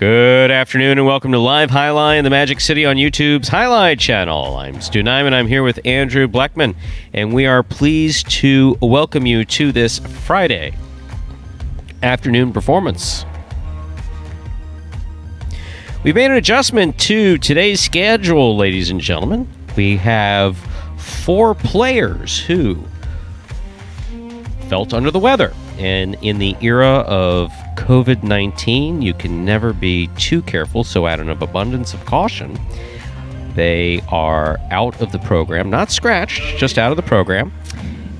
Good afternoon and welcome to Live Jai-Alai in the Magic City on YouTube's Jai-Alai Channel. I'm Stu Nyman. I'm here with Andrew Blackman, and we are pleased to welcome you to this Friday afternoon performance. We've made an adjustment to today's schedule, ladies and gentlemen. We have 4 players who felt under the weather. And in the era of COVID-19, you can never be too careful, so out of abundance of caution, they are out of the program, not scratched, just out of the program,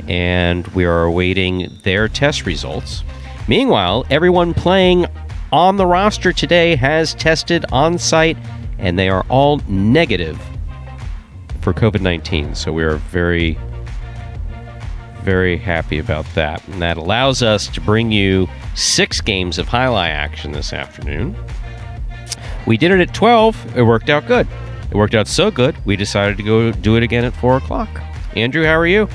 and we are awaiting their test results. Meanwhile, everyone playing on the roster today has tested on site, and they are all negative for COVID-19, so we are very happy about that. And that allows us to bring you 6 games of Jai-Alai action this afternoon. We did it at 12. It worked out good. It worked out so good, we decided to go do it again at 4 o'clock. Andrew, how are you?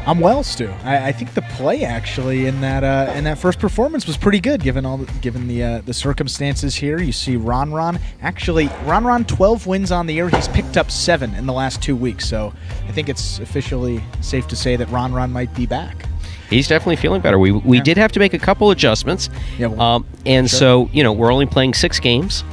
I'm well, Stu. I think the play actually in that first performance was pretty good, given the circumstances here. You see Ron. Actually, Ron 12 wins on the year. He's picked up 7 in the last 2 weeks, so I think it's officially safe to say that Ron might be back. He's definitely feeling better. We did have to make a couple adjustments, So we're only playing 6 games.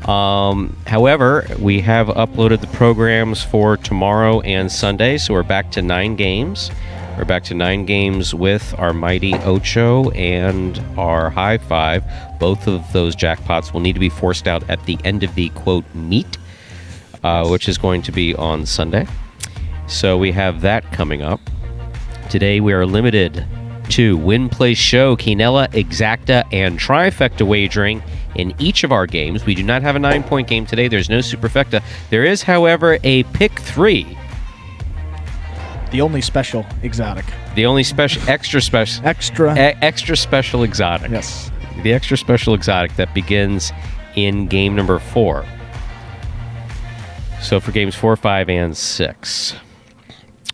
However, we have uploaded the programs for tomorrow and Sunday, so we're back to 9 games. We're back to 9 games with our Mighty Ocho and our High Five. Both of those jackpots will need to be forced out at the end of the, quote, meet, which is going to be on Sunday. So we have that coming up. Today we are limited to win, play, show, quinella, exacta, and trifecta wagering in each of our games. We do not have a 9-point game today. There's no superfecta. There is, however, a pick 3. The only special exotic. The only extra special exotic. Yes. The extra special exotic that begins in game number 4. So for games 4, 5, and 6.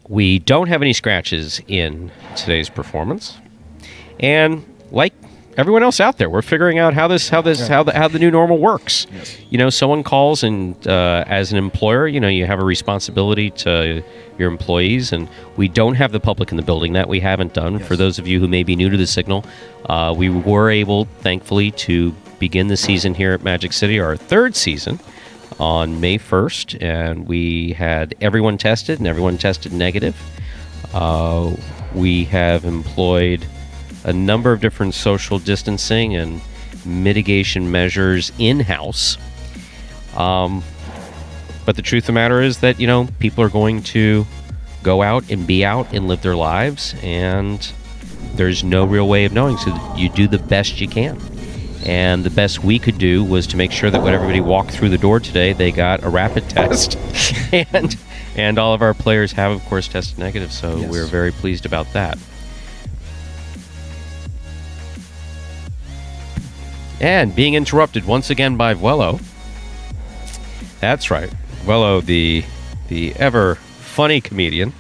We don't have any scratches in today's performance, and like everyone else out there, we're figuring out how the new normal works. Yes. Someone calls, and as an employer, you have a responsibility to your employees, and we don't have the public in the building. That we haven't done. Yes. For those of you who may be new to the signal, we were able, thankfully, to begin the season here at Magic City, our 3rd season, on May 1st, and we had everyone tested, and everyone tested negative. We have employed a number of different social distancing and mitigation measures in-house. But the truth of the matter is that, people are going to go out and be out and live their lives, and there's no real way of knowing, so you do the best you can. And the best we could do was to make sure that when everybody walked through the door today, they got a rapid test. and all of our players have, of course, tested negative, so yes. We're very pleased about that. And being interrupted once again by Vuelo. That's right. Vuelo, the ever funny comedian.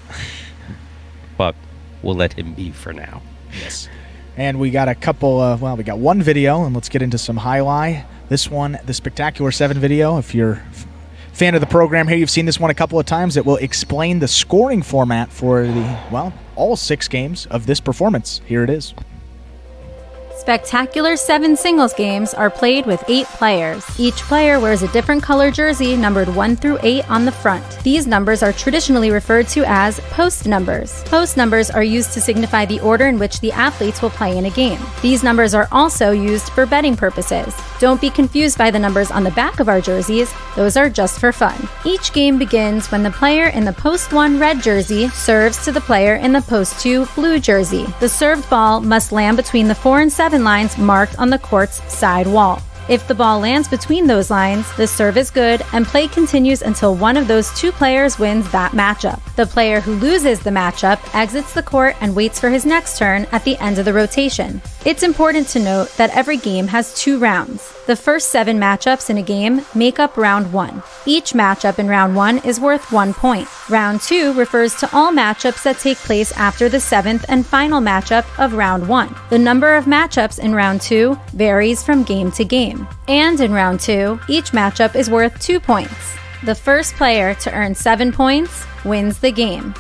But we'll let him be for now. Yes. And we got a couple, we got one video, and let's get into some Jai-Alai. This one, the Spectacular 7 video. If you're a fan of the program here, you've seen this one a couple of times. It will explain the scoring format for all 6 games of this performance. Here it is. Spectacular 7 singles games are played with 8 players. Each player wears a different color jersey numbered 1 through 8 on the front. These numbers are traditionally referred to as post numbers. Post numbers are used to signify the order in which the athletes will play in a game. These numbers are also used for betting purposes. Don't be confused by the numbers on the back of our jerseys. Those are just for fun. Each game begins when the player in the post 1 red jersey serves to the player in the post 2 blue jersey. The served ball must land between the 4 and 7 lines marked on the court's side wall. If the ball lands between those lines, the serve is good and play continues until one of those 2 players wins that matchup. The player who loses the matchup exits the court and waits for his next turn at the end of the rotation. It's important to note that every game has 2 rounds. The first 7 matchups in a game make up round 1. Each matchup in round 1 is worth 1 point. Round 2 refers to all matchups that take place after the 7th and final matchup of Round 1. The number of matchups in Round 2 varies from game to game. And in Round 2, each matchup is worth 2 points. The first player to earn 7 points wins the game.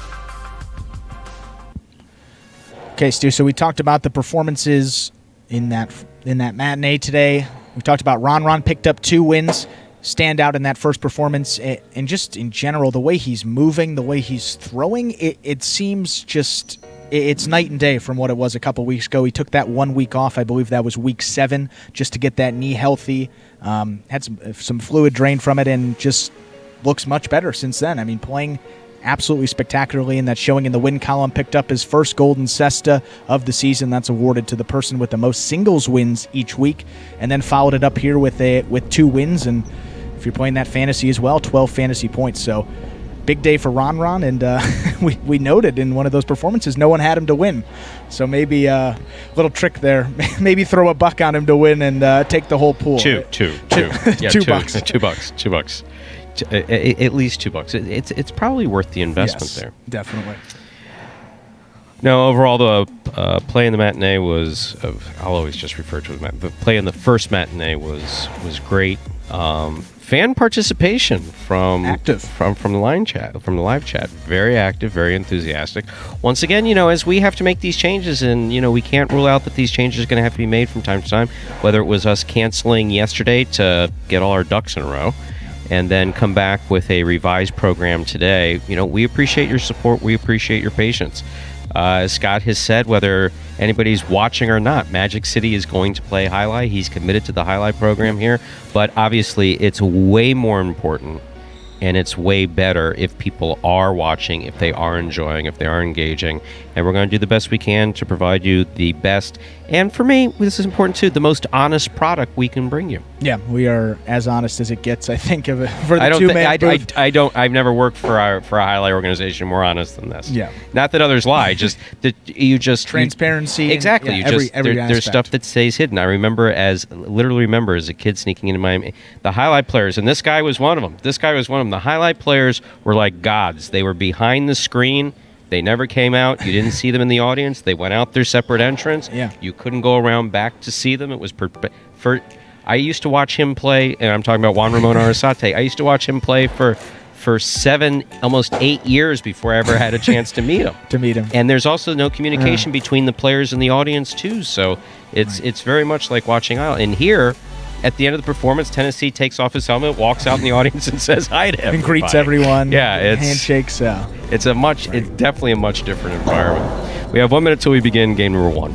Okay, Stu, so we talked about the performances in that matinee today. We talked about Ron picked up 2 wins, stand out in that first performance, and just in general, the way he's moving, the way he's throwing, it seems just, it's night and day from what it was a couple weeks ago. He took that 1 week off, I believe that was week 7, just to get that knee healthy, had some fluid drained from it, and just looks much better since then. I mean, playing absolutely spectacularly, and that showing in the win column, picked up his first Golden Cesta of the season. That's awarded to the person with the most singles wins each week, and then followed it up here with 2 wins, and if you're playing that fantasy as well, 12 fantasy points. So big day for Ron, and we noted in one of those performances no one had him to win. So maybe a little trick there. Maybe throw a buck on him to win and take the whole pool. Two. Yeah, $2. $2. At least $2. It's probably worth the investment there. Definitely. No, overall, the play in the matinee was, I'll always just refer to it as the play in the first matinee was great. Fan participation from the live chat, very active, very enthusiastic. Once again, as we have to make these changes, and we can't rule out that these changes are going to have to be made from time to time, whether it was us canceling yesterday to get all our ducks in a row and then come back with a revised program today. We appreciate your support. We appreciate your patience. As Scott has said, whether anybody's watching or not, Magic City is going to play Jai-Alai. He's committed to the Jai-Alai program here, but obviously it's way more important and it's way better if people are watching, if they are enjoying, if they are engaging, and we're going to do the best we can to provide you the best, and for me, this is important too, the most honest product we can bring you. Yeah, we are as honest as it gets, I think, for the two-man booth. I've never worked for a Jai-Alai organization more honest than this. Yeah. Not that others lie, just that transparency. Exactly. There's stuff that stays hidden. I literally remember as a kid sneaking into Miami, the Jai-Alai players, and this guy was one of them. The Jai-Alai players were like gods. They were behind the screen. They never came out. You didn't see them in the audience. They went out their separate entrance. Yeah. You couldn't go around back to see them. It was I used to watch him play, and I'm talking about Juan Ramon Arrasate. I used to watch him play for 7, almost 8 years before I ever had a chance to meet him. And there's also no communication between the players and the audience too. So it's very much like watching Isle. And here, at the end of the performance, Tennessee takes off his helmet, walks out in the audience, and says hi to everybody. And greets everyone. Yeah, handshakes. It's definitely a much different environment. We have 1 minute till we begin game number 1.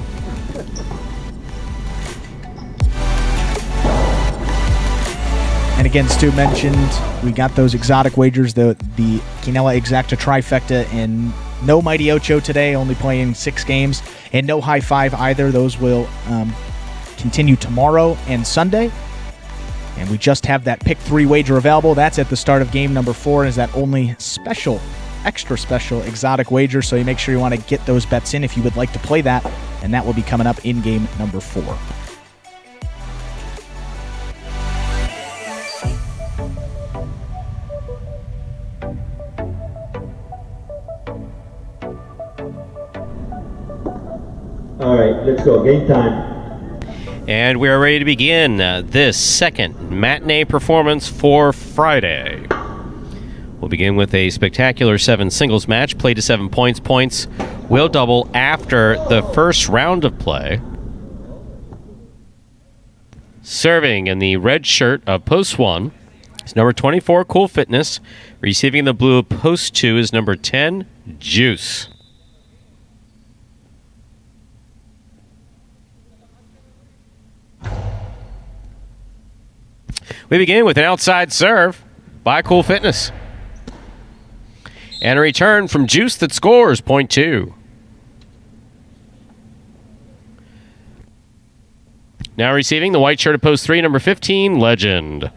And again, Stu mentioned we got those exotic wagers, the Quinella Exacta trifecta, and no Mighty Ocho today, only playing 6 games, and no High Five either. Those will continue tomorrow and Sunday. And we just have that pick 3 wager available. That's at the start of game number 4, is that only extra special exotic wager. So you make sure you want to get those bets in if you would like to play that, and that will be coming up in game number 4. All right, let's go. Game time. And we are ready to begin this second matinee performance for Friday. We'll begin with a spectacular 7 singles match, played to 7 points. Points will double after the first round of play. Serving in the red shirt of Post 1 is number 24, Cool Fitness. Receiving the blue of Post 2 is number 10, Juice. We begin with an outside serve by Cool Fitness. And a return from Juice that scores, point 2. Now receiving the white shirt of Post 3, number 15, Legend.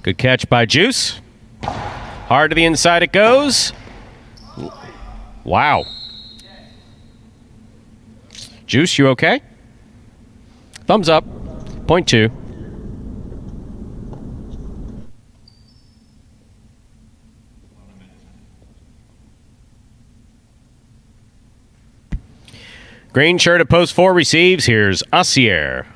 Good catch by Juice. Hard to the inside it goes. Wow. Juice, you okay? Thumbs up. Point 2. Green shirt at post 4 receives. Here's Assier.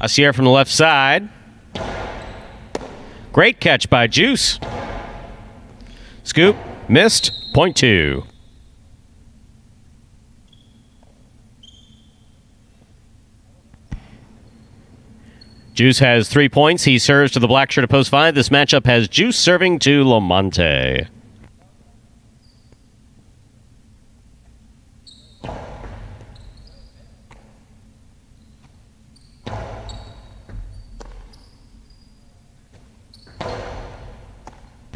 Assier from the left side. Great catch by Juice. Scoop, missed, point 2. Juice has 3 points. He serves to the black shirt at post 5. This matchup has Juice serving to Lamonte.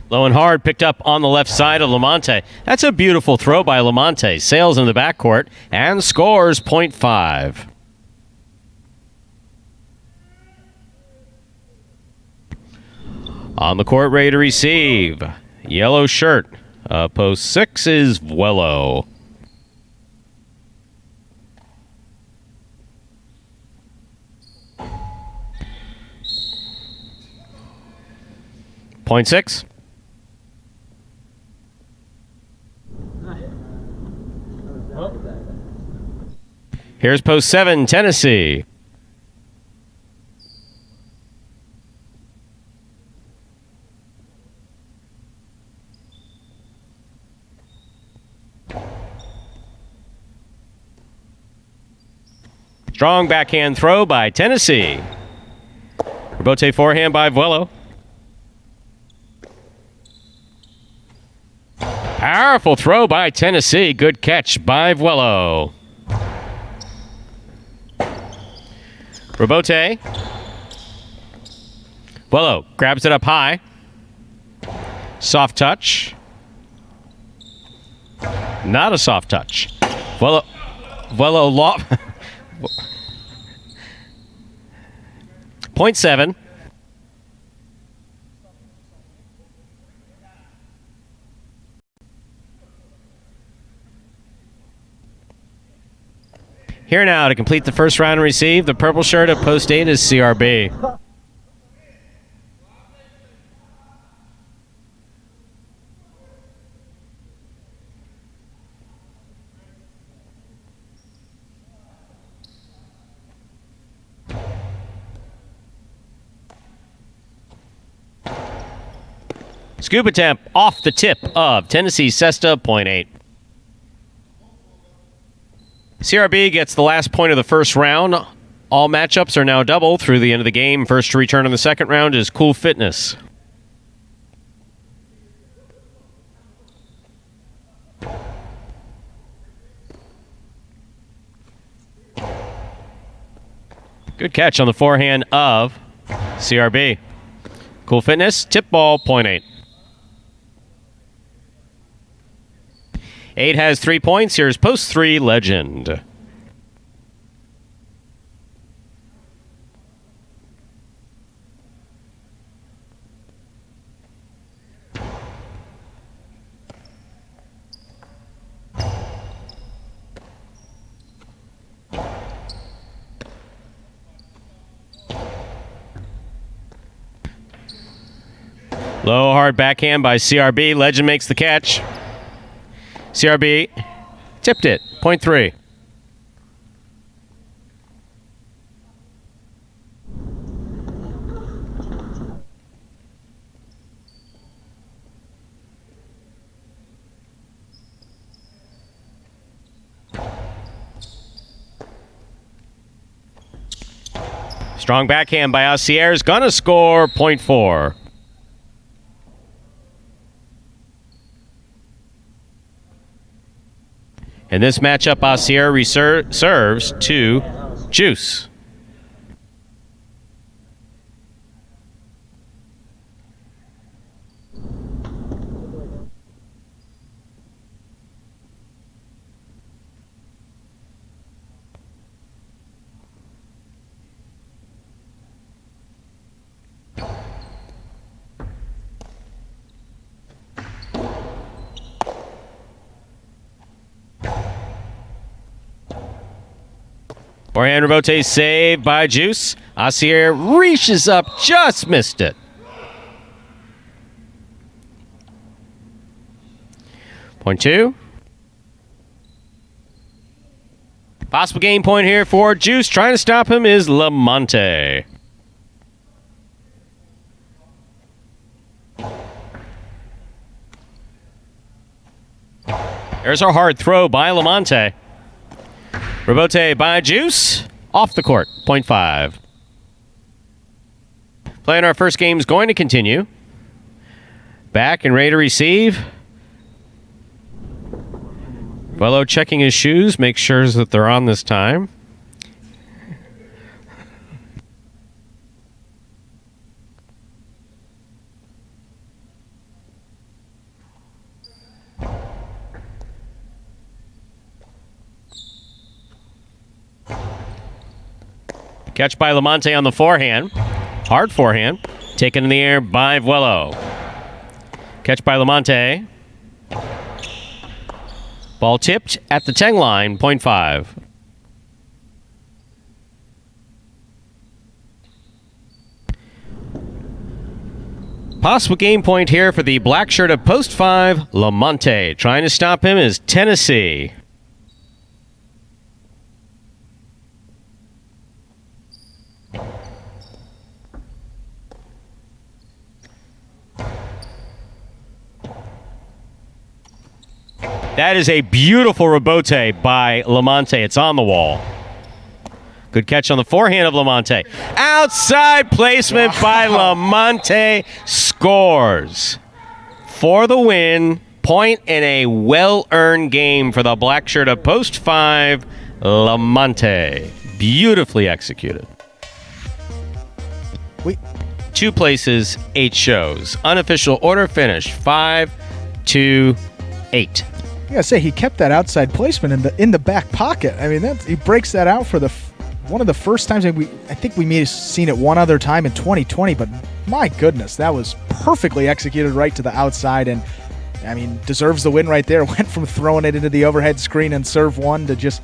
Low and hard, picked up on the left side of Lamonte. That's a beautiful throw by Lamonte. Sails in the backcourt and scores point 5. On the court, ready to receive. Yellow shirt. Post 6 is Vuelo. Point 6. Here's post 7, Tennessee. Strong backhand throw by Tennessee. Rebote forehand by Vuelo. Powerful throw by Tennessee. Good catch by Vuelo. Rebote. Vuelo grabs it up high. Soft touch. Not a soft touch. Vuelo lob. Point 7. Here now to complete the first round and receive. The purple shirt at post 8 is CRB. Scoop attempt off the tip of Tennessee Sesta, point 8. CRB gets the last point of the first round. All matchups are now double through the end of the game. First to return in the second round is Cool Fitness. Good catch on the forehand of CRB. Cool Fitness, tip ball, point 8. 8 has 3 points. Here's post 3, Legend. Low, hard backhand by CRB. Legend makes the catch. CRB tipped it. Point 3. Strong backhand by Assier is gonna score. Point 4. In this matchup, Assier serves to Juice. Forehand rebote saved by Juice. Asier reaches up, just missed it. Point 2. Possible game point here for Juice. Trying to stop him is Lamonte. There's our hard throw by Lamonte. Rebote by Juice. Off the court. Point 5. Playing our first game is going to continue. Back and ready to receive. Velo checking his shoes. Make sure that they're on this time. Catch by Lamonte on the forehand. Hard forehand. Taken in the air by Vuelo. Catch by Lamonte. Ball tipped at the 10 line. Point 5. Possible game point here for the black shirt of post 5. Lamonte. Trying to stop him is Tennessee. That is a beautiful rebote by Lamonte. It's on the wall. Good catch on the forehand of Lamonte. Outside placement by Lamonte. Scores for the win. Point in a well-earned game for the black shirt of post 5. Lamonte. Beautifully executed. 2 places, 8 shows. Unofficial order finish 5, 2, 8. I gotta say, he kept that outside placement in the back pocket. I mean, he breaks that out for one of the first times. I think we may have seen it one other time in 2020, but my goodness, that was perfectly executed right to the outside, and I mean, deserves the win right there. Went from throwing it into the overhead screen and serve one to just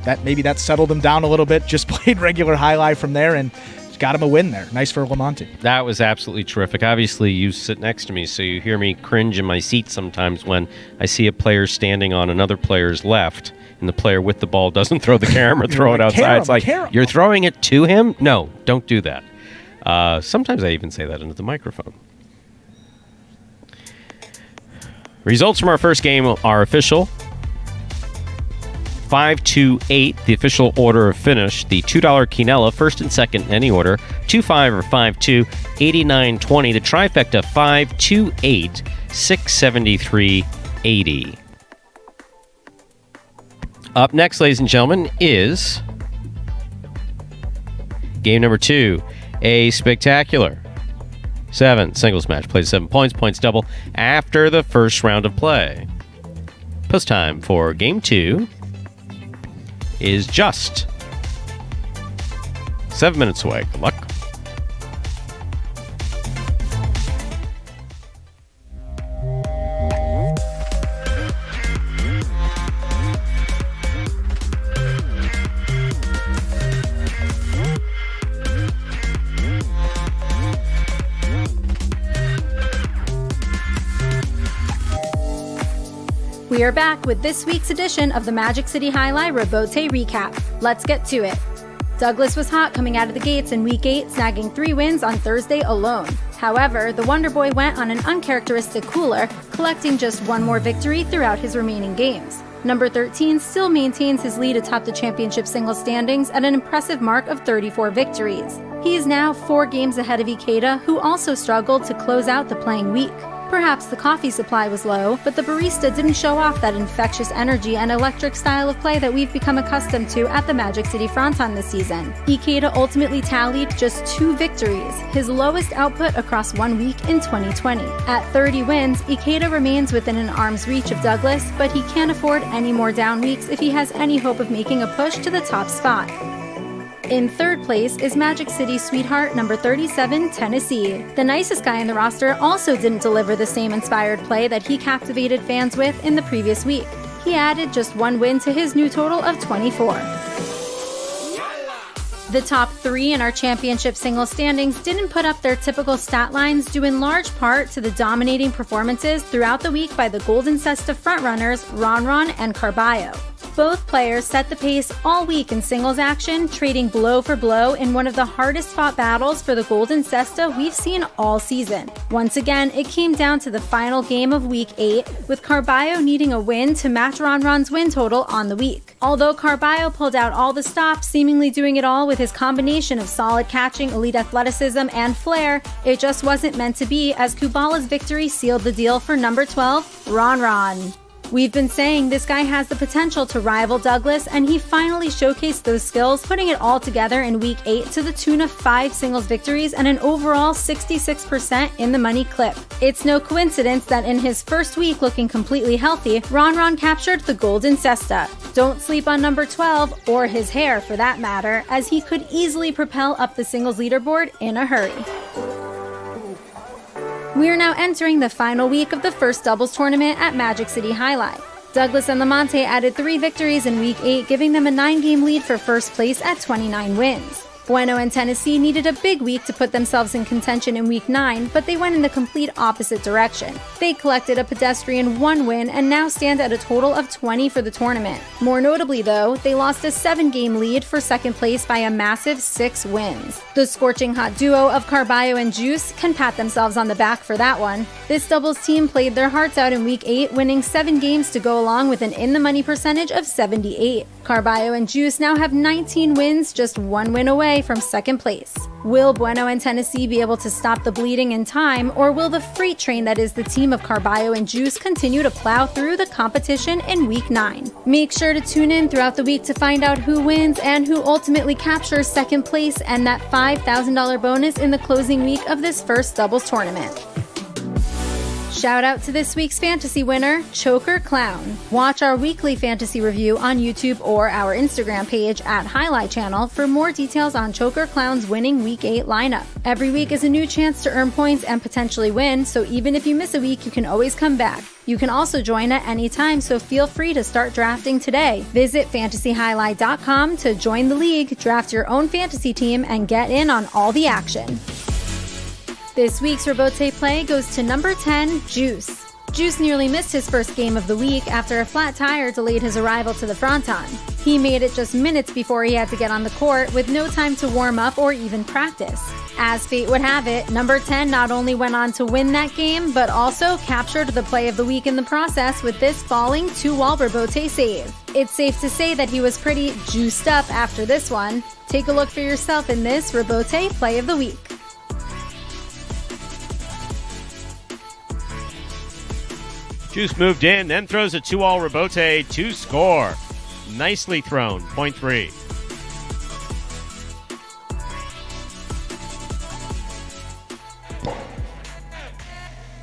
that settled him down a little bit. Just played regular highlight from there and got him a win there. Nice for Lamonte. That was absolutely terrific. Obviously, you sit next to me, so you hear me cringe in my seat sometimes when I see a player standing on another player's left, and the player with the ball doesn't throw the camera, throw it outside. It's like, you're throwing it to him? No, don't do that. Sometimes I even say that into the microphone. Results from our first game are official. 5-2-8, the official order of finish. The $2 Quinella, first and second in any order. 2-5 or 5-2, 89-20. The trifecta, 5-2-8, 673-80. Up next, ladies and gentlemen, is game number 2, a spectacular 7 singles match. Played 7 points, points double after the first round of play. Post time for game 2 is just 7 minutes away. Good luck. We are back with this week's edition of the Magic City Jai-Alai Rebote Recap. Let's get to it. Douglas was hot coming out of the gates in Week 8, snagging 3 wins on Thursday alone. However, the Wonder Boy went on an uncharacteristic cooler, collecting just 1 more victory throughout his remaining games. Number 13 still maintains his lead atop the championship singles standings at an impressive mark of 34 victories. He is now 4 games ahead of Ikeda, who also struggled to close out the playing week. Perhaps the coffee supply was low, but the barista didn't show off that infectious energy and electric style of play that we've become accustomed to at the Magic City Fronton this season. Ikeda ultimately tallied just 2 victories, his lowest output across 1 week in 2020. At 30 wins, Ikeda remains within an arm's reach of Douglas, but he can't afford any more down weeks if he has any hope of making a push to the top spot. In 3rd place is Magic City Sweetheart number 37, Tennessee. The nicest guy in the roster also didn't deliver the same inspired play that he captivated fans with in the previous week. He added just 1 win to his new total of 24. The top 3 in our championship singles standings didn't put up their typical stat lines due in large part to the dominating performances throughout the week by the Golden Cesta frontrunners Ron and Carballo. Both players set the pace all week in singles action, trading blow for blow in one of the hardest fought battles for the Golden Cesta we've seen all season. Once again, it came down to the final game of week 8, with Carballo needing a win to match Ron's win total on the week. Although Carballo pulled out all the stops, seemingly doing it all with his combination of solid catching, elite athleticism, and flair, it just wasn't meant to be, as Kubala's victory sealed the deal for number 12, Ron. We've been saying this guy has the potential to rival Douglas, and he finally showcased those skills, putting it all together in week 8 to the tune of 5 singles victories and an overall 66% in the money clip. It's no coincidence that in his first week looking completely healthy, Ron captured the Golden Cesta. Don't sleep on number 12, or his hair for that matter, as he could easily propel up the singles leaderboard in a hurry. We are now entering the final week of the first doubles tournament at Magic City Jai-Alai. Douglas and Lamonte added 3 victories in week 8, giving them a 9-game lead for first place at 29 wins. Bueno and Tennessee needed a big week to put themselves in contention in week 9, but they went in the complete opposite direction. They collected a pedestrian 1 win and now stand at a total of 20 for the tournament. More notably though, they lost a 7-game lead for second place by a massive 6 wins. The scorching hot duo of Carballo and Juice can pat themselves on the back for that one. This doubles team played their hearts out in week 8, winning 7 games to go along with an in-the-money percentage of 78. Carballo and Juice now have 19 wins, just 1 win away from second place. Will Bueno and Tennessee be able to stop the bleeding in time, or will the freight train that is the team of Carballo and Juice continue to plow through the competition in week 9? Make sure to tune in throughout the week to find out who wins and who ultimately captures second place and that $5,000 bonus in the closing week of this first doubles tournament. Shout out to this week's fantasy winner, Choker Clown. Watch our weekly fantasy review on YouTube or our Instagram page at Jai-Alai Channel for more details on Choker Clown's winning week 8 lineup. Every week is a new chance to earn points and potentially win, so even if you miss a week, you can always come back. You can also join at any time, so feel free to start drafting today. Visit fantasyhighlight.com to join the league, draft your own fantasy team, and get in on all the action. This week's Rebote play goes to number 10, Juice. Juice nearly missed his first game of the week after a flat tire delayed his arrival to the fronton. He made it just minutes before he had to get on the court, with no time to warm up or even practice. As fate would have it, number 10 not only went on to win that game, but also captured the play of the week in the process with this falling 2-wall Rebote save. It's safe to say that he was pretty juiced up after this one. Take a look for yourself in this Rebote play of the week. Juice moved in, then throws a 2-all Rebote to score. Nicely thrown, point 3.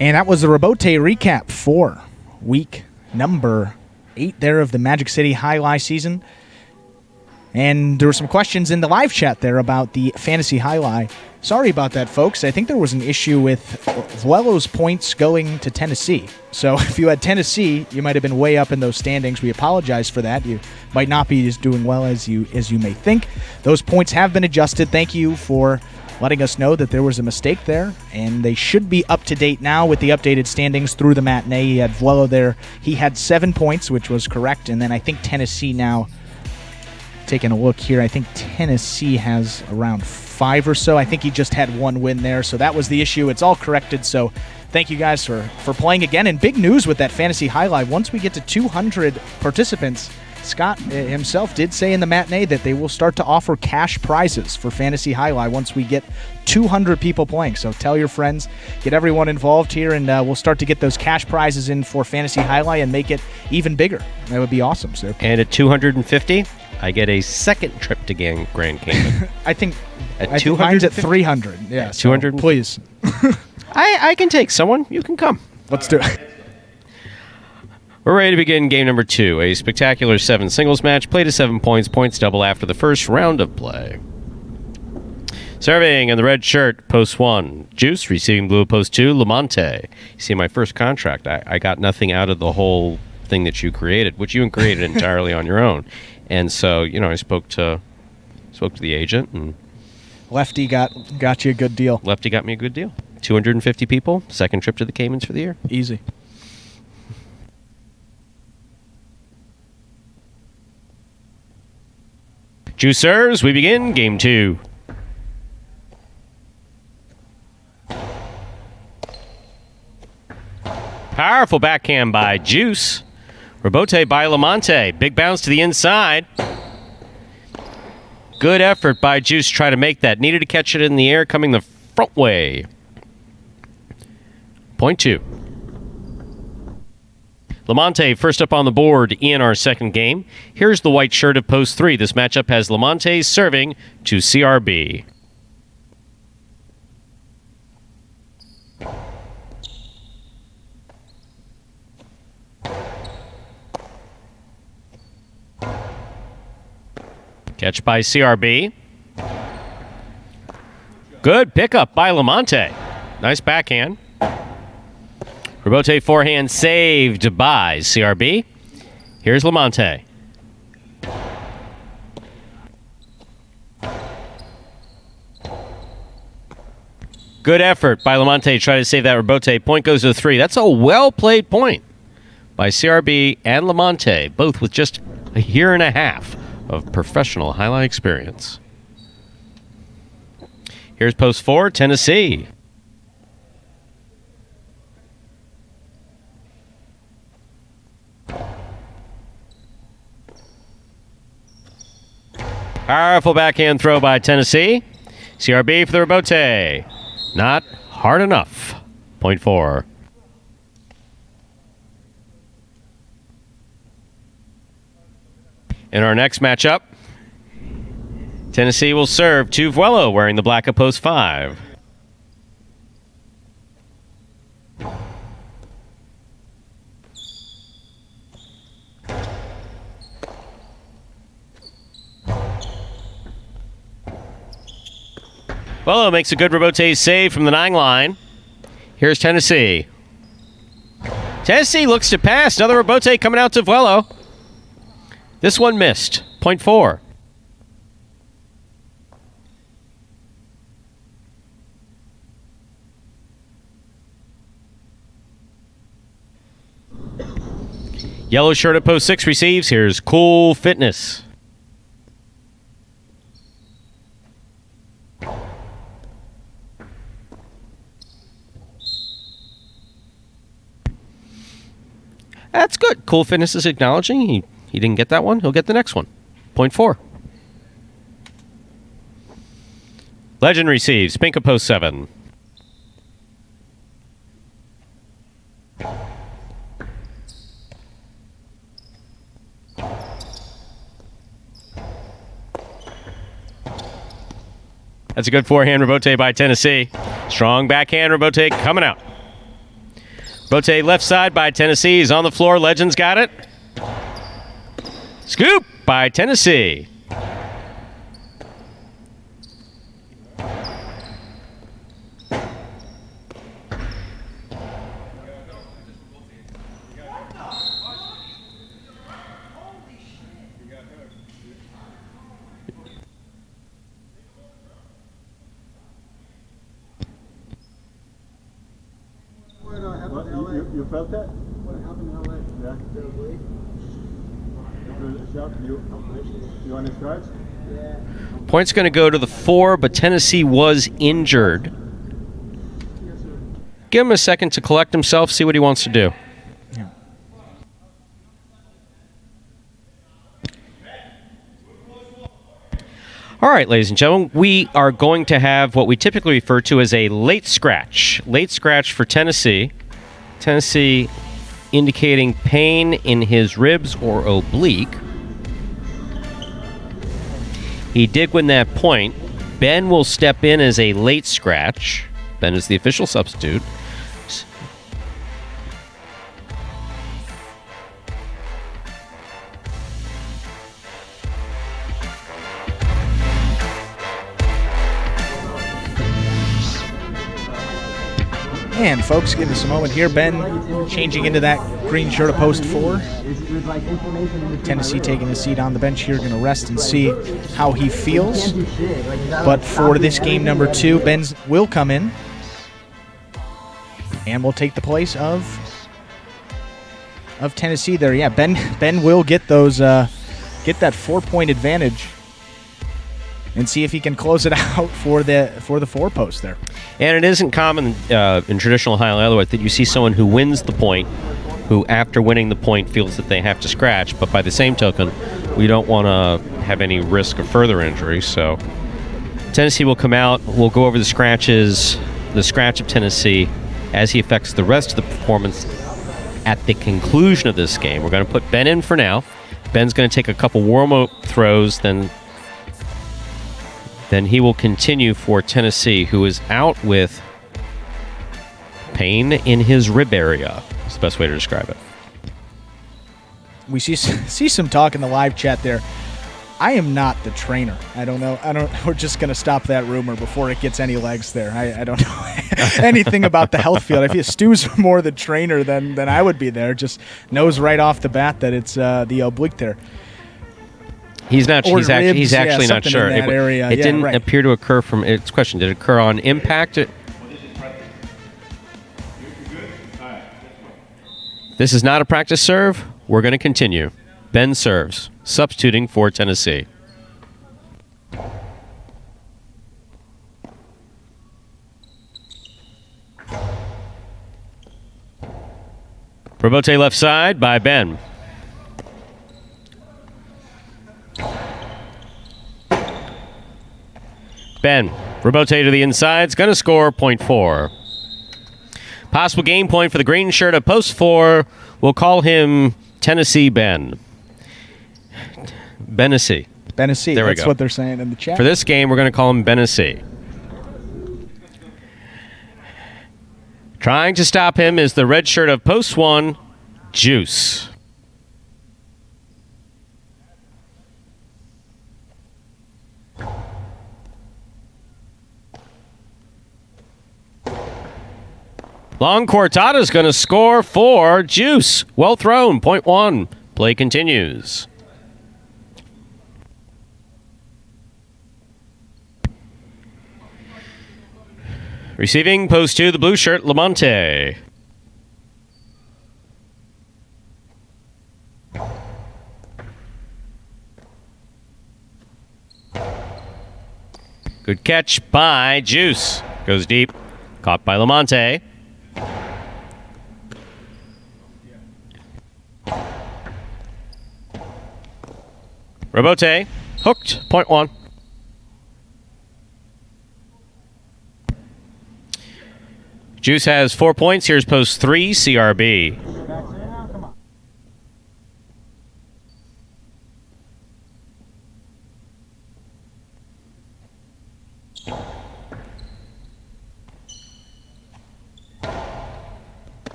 And that was the Rebote recap for week number 8 there of the Magic City Jai-Alai season. And there were some questions in the live chat there about the Fantasy Jai-Alai. Sorry about that, folks. I think there was an issue with Vuelo's points going to Tennessee. So if you had Tennessee, you might have been way up in those standings. We apologize for that. You might not be as doing well as you may think. Those points have been adjusted. Thank you for letting us know that there was a mistake there, and they should be up to date now with the updated standings through the matinee. He had Vuelo there. He had 7 points, which was correct, and then I think Tennessee now, taking a look here, I think Tennessee has around 5 or so. I think he just had 1 win there, so that was the issue. It's all corrected, so thank you guys for playing again. And big news with that Fantasy Jai-Alai. Once we get to 200 participants, Scott himself did say in the matinee that they will start to offer cash prizes for Fantasy Jai-Alai once we get 200 people playing. So tell your friends, get everyone involved here, and we'll start to get those cash prizes in for Fantasy Jai-Alai and make it even bigger. That would be awesome, sir. And at 250, I get a second trip to Grand Cayman. I think at mine's at 300. Yeah, 200. So please. I can take someone. You can come. Let's do it. We're ready to begin game number 2, a spectacular 7 singles match, played to 7 points, points double after the first round of play. Serving in the red shirt, post 1, Juice, receiving blue, post 2, Lamonte. You see, my first contract, I got nothing out of the whole thing that you created, which you created entirely on your own. And so, I spoke to Spoke to the agent, and Lefty got you a good deal. Lefty got me a good deal. 250 people, second trip to the Caymans for the year. Easy. Juice serves. We begin game 2. Powerful backhand by Juice. Rebote by Lamonte. Big bounce to the inside. Good effort by Juice to try to make that. Needed to catch it in the air coming the front way. Point 2. Lamonte first up on the board in our second game. Here's the white shirt of post 3. This matchup has Lamonte serving to CRB. Catch by CRB. Good pickup by Lamonte. Nice backhand. Rebote forehand saved by CRB. Here's Lamonte. Good effort by Lamonte. Try to save that Rebote. Point goes to 3. That's a well-played point by CRB and Lamonte, both with just a year and a half of professional highlight experience. Here's post 4, Tennessee. Powerful backhand throw by Tennessee. CRB for the Rebote. Not hard enough. Point 4. In our next matchup, Tennessee will serve to Vuelo wearing the black of post 5. Vuelo makes a good Rebote save from the 9 line. Here's Tennessee. Tennessee looks to pass. Another Rebote coming out to Vuelo. This one missed. Point 4. Yellow shirt at post 6 receives. Here's Cool Fitness. That's good. Cool Fitness is acknowledging he didn't get that one. He'll get the next one. Point 4. Legend receives. Pink of post 7. That's a good forehand Rebote by Tennessee. Strong backhand Rebote coming out. Rebote left side by Tennessee. He's on the floor. Legends got it. Scoop by Tennessee. You felt that? What happened in LA? Yeah. You want to start? Yeah. Point's going to go to the 4, but Tennessee was injured. Give him a second to collect himself, see what he wants to do. Yeah. All right, ladies and gentlemen, we are going to have what we typically refer to as a late scratch. Late scratch for Tennessee. Tennessee indicating pain in his ribs or oblique. He did win that point. Ben will step in as a late scratch. Ben is the official substitute. And folks, give us a moment here. Ben changing into that green shirt of post 4. Tennessee taking a seat on the bench here, going to rest and see how he feels. But for this game number 2, Ben will come in and will take the place of Tennessee there. Yeah, Ben will get those get that 4-point advantage and see if he can close it out for the 4 post there. And it isn't common in traditional highlight that you see someone who wins the point, who after winning the point feels that they have to scratch. But by the same token, we don't want to have any risk of further injury. So Tennessee will come out. We'll go over the scratches, the scratch of Tennessee as he affects the rest of the performance at the conclusion of this game. We're going to put Ben in for now. Ben's going to take a couple warm-up throws, then he will continue for Tennessee, who is out with pain in his rib area. That's the best way to describe it. We see some talk in the live chat there. I am not the trainer. I don't know. We're just going to stop that rumor before it gets any legs there. I don't know anything about the health field. I feel Stu's more the trainer than I would be there. Just knows right off the bat that it's the oblique there. He's not. Or he's ribs, actually not something sure. in that area. It Yeah, didn't right. appear to occur from its question. Did it occur on impact? This is not a practice serve. We're going to continue. Ben serves, substituting for Tennessee. Robote left side by Ben. Ben, Robote to the inside, is going to score .4. Possible game point for the green shirt of post 4. We'll call him Tennessee Ben. Bennessee. Bennessee. There we That's go. what they're saying in the chat. For this game, we're going to call him Bennessee. Trying to stop him is the red shirt of post 1, Juice. Long Cortada's going to score for Juice. Well thrown, .1. Play continues. Receiving post 2, the blue shirt, Lamonte. Good catch by Juice. Goes deep. Caught by Lamonte. Robote. Hooked. .1. Juice has 4 points. Here's post 3, CRB.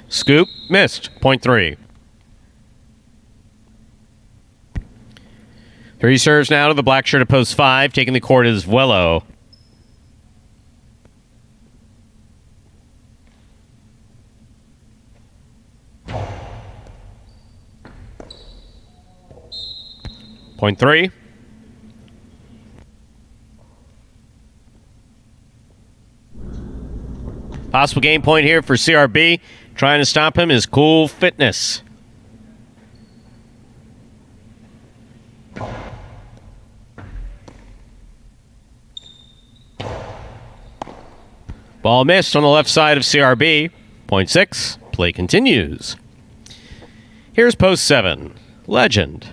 Scoop. Missed. .3. 3 serves now to the black shirt of post 5. Taking the court is Vuelo. .3. Possible game point here for CRB. Trying to stop him is Cool Fitness. Ball missed on the left side of CRB. .6. Play continues. Here's post 7. Legend.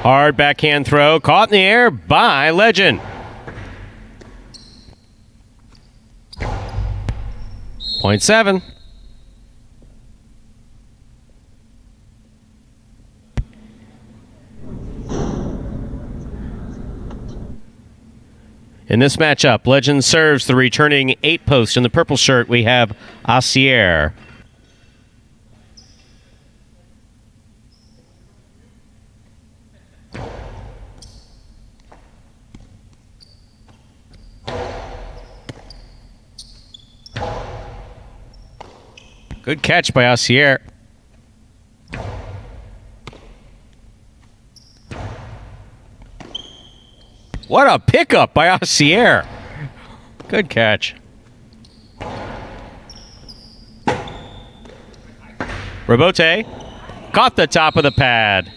Hard backhand throw, caught in the air by Legend. .7. In this matchup, Legend serves the returning 8-post. In the purple shirt, we have Asier. Good catch by Asier. What a pickup by Asier. Good catch. Robote caught the top of the pad.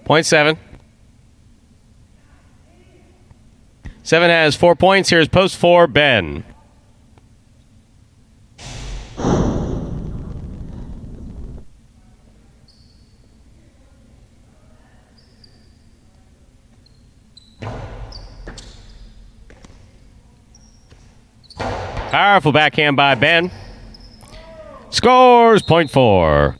Point 7. 7 has 4 points. Here's post 4, Ben. Powerful backhand by Ben. Scores point 4.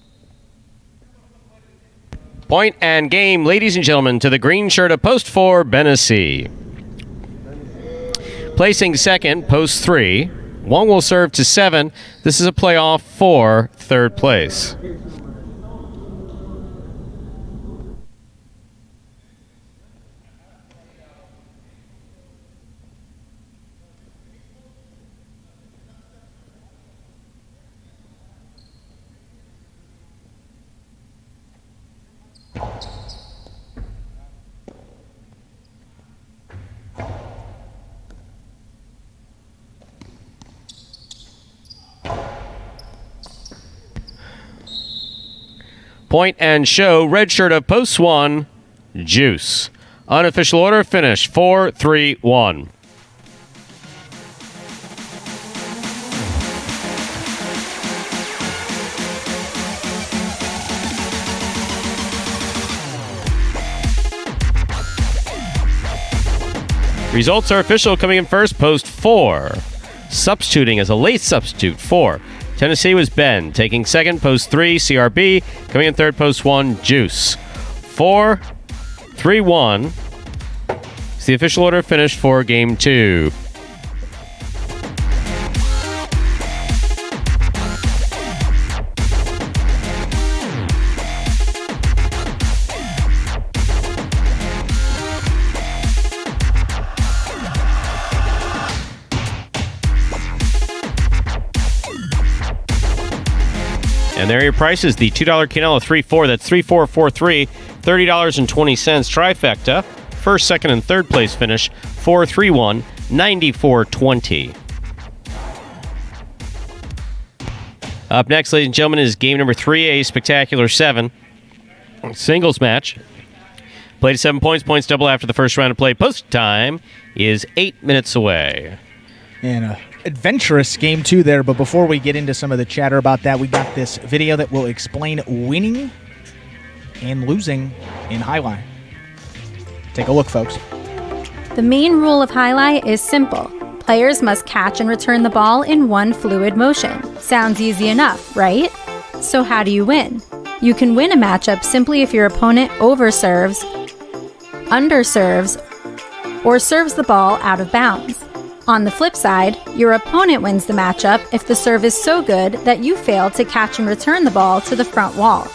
Point and game, ladies and gentlemen, to the green shirt of post 4, Bennessy. Placing second, post 3. 1 will serve to 7. This is a playoff for third place. Point and show, red shirt of post 1, Juice. Unofficial order, finish 4-3-1. Results are official. Coming in first, post 4. Substituting as a late substitute, 4. Tennessee was Ben. Taking second, post 3, CRB. Coming in third, post 1, Juice. 4-3-1. It's the official order finished for game 2. And there are your prices. The $2 Canelo 3-4, that's 3-4-4-3, $30.20. Trifecta, first, second, and third place finish, 4-3-1, $94.20. Up next, ladies and gentlemen, is game number 3A, Spectacular 7. Singles match. Played 7 points, points double after the first round of play. Post time is 8 minutes away. And adventurous game 2 there, but before we get into some of the chatter about that, we got this video that will explain winning and losing in Jai-Alai. Take a look, folks. The main rule of Jai-Alai is simple. Players must catch and return the ball in one fluid motion. Sounds easy enough, right? So how do you win? You can win a matchup simply if your opponent overserves, underserves, or serves the ball out of bounds. On the flip side, your opponent wins the matchup if the serve is so good that you fail to catch and return the ball to the front wall.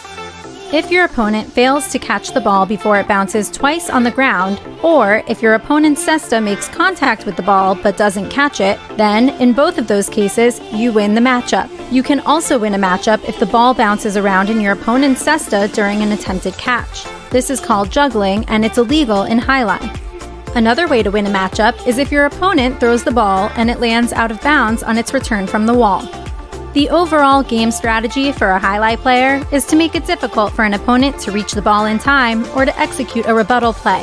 If your opponent fails to catch the ball before it bounces twice on the ground, or if your opponent's cesta makes contact with the ball but doesn't catch it, then in both of those cases, you win the matchup. You can also win a matchup if the ball bounces around in your opponent's cesta during an attempted catch. This is called juggling, and it's illegal in Jai-Alai. Another way to win a matchup is if your opponent throws the ball and it lands out of bounds on its return from the wall. The overall game strategy for a Jai-Alai player is to make it difficult for an opponent to reach the ball in time or to execute a rebuttal play.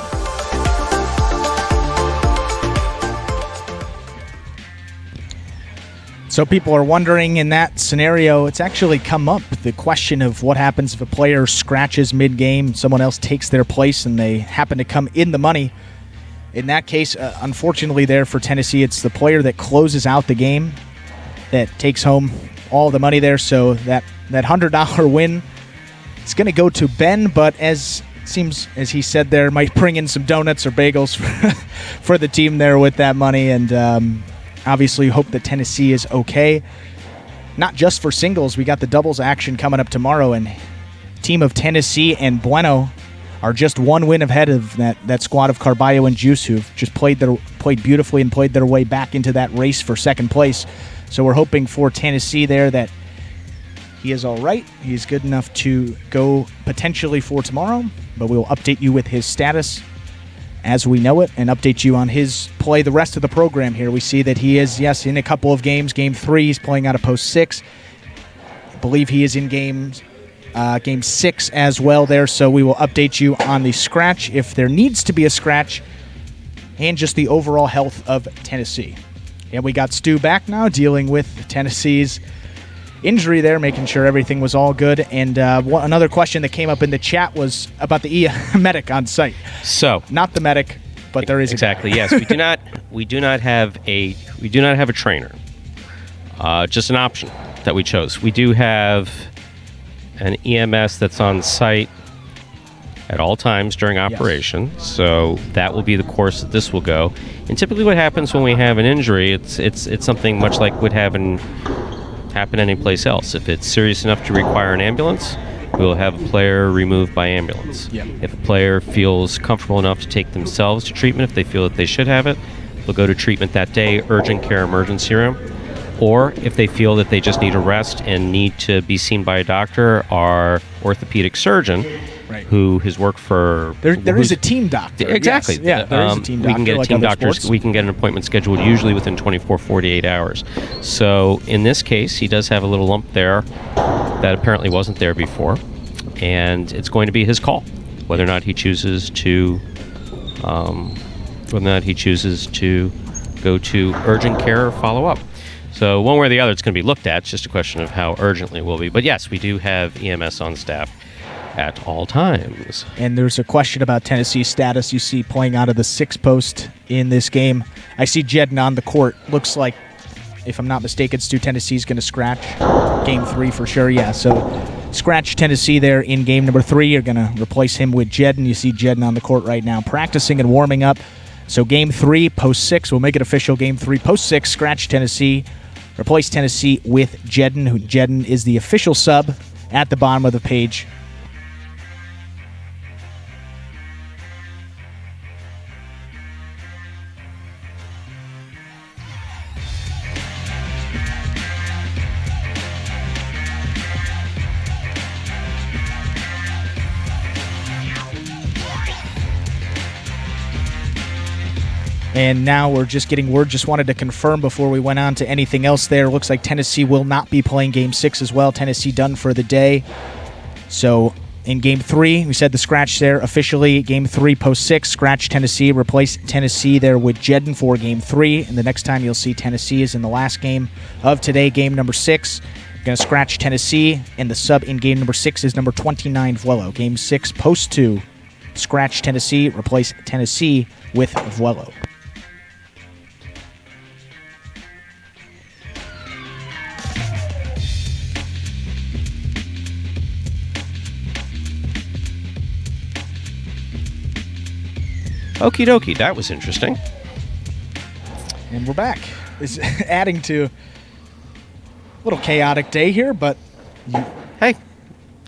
So people are wondering, in that scenario, it's actually come up, the question of what happens if a player scratches mid-game, someone else takes their place, and they happen to come in the money. In that case, unfortunately there for Tennessee, it's the player that closes out the game that takes home all the money there. So that $100 win, it's going to go to Ben. But as seems, as he said there, might bring in some donuts or bagels for the team there with that money. And obviously hope that Tennessee is okay. Not just for singles. We got the doubles action coming up tomorrow. And team of Tennessee and Bueno are just one win ahead of that squad of Carballo and Juice, who've just played beautifully and played their way back into that race for second place. So we're hoping for Tennessee there that he is all right. He's good enough to go potentially for tomorrow, but we will update you with his status as we know it and update you on his play the rest of the program here. We see that he is, yes, in a couple of games. Game 3, he's playing out of post 6. I believe he is in game 6 as well there, so we will update you on the scratch if there needs to be a scratch and just the overall health of Tennessee. And we got Stu back now dealing with Tennessee's injury there, making sure everything was all good. And another question that came up in the chat was about the medic on site. So not the medic, but there is exactly. Yes, we do not have a trainer. Just an option that we chose. We do have an EMS that's on site at all times during operation. Yes. So that will be the course that this will go. And typically what happens when we have an injury, it's something much like would happen any place else. If it's serious enough to require an ambulance, we'll have a player removed by ambulance. Yep. If a player feels comfortable enough to take themselves to treatment, if they feel that they should have it, they'll go to treatment that day, urgent care emergency room. Or if they feel that they just need a rest and need to be seen by a doctor, our orthopedic surgeon, right, who has worked for... There is a team doctor. Exactly. Yes. Yeah, there is a team doctor. We can get a team doctor. Sports. We can get an appointment scheduled usually within 24, 48 hours. So in this case, he does have a little lump there that apparently wasn't there before. And it's going to be his call whether or not he chooses to... go to urgent care or follow up. So one way or the other, it's going to be looked at. It's just a question of how urgently it will be. But yes, we do have EMS on staff at all times. And there's a question about Tennessee's status. You see playing out of the 6 post in this game. I see Jedden on the court. Looks like, if I'm not mistaken, Stu, Tennessee's going to scratch game 3 for sure. Yeah, so scratch Tennessee there in game number 3. You're going to replace him with Jedden. You see Jedden on the court right now practicing and warming up. So game 3, post 6, we'll make it official. Game 3, post 6, scratch Tennessee. Replace Tennessee with Jedden, who Jedden is the official sub at the bottom of the page. And now we're just getting word. Just wanted to confirm before we went on to anything else there. Looks like Tennessee will not be playing Game 6 as well. Tennessee done for the day. So in Game 3, we said the scratch there officially. Game 3, post 6, scratch Tennessee. Replace Tennessee there with Jedden for Game 3. And the next time you'll see Tennessee is in the last game of today, game number 6. Going to scratch Tennessee. And the sub in game number 6 is number 29, Vuelo. Game 6, post 2, scratch Tennessee. Replace Tennessee with Vuelo. Okie dokie, that was interesting. And we're back. It's adding to a little chaotic day here, but hey,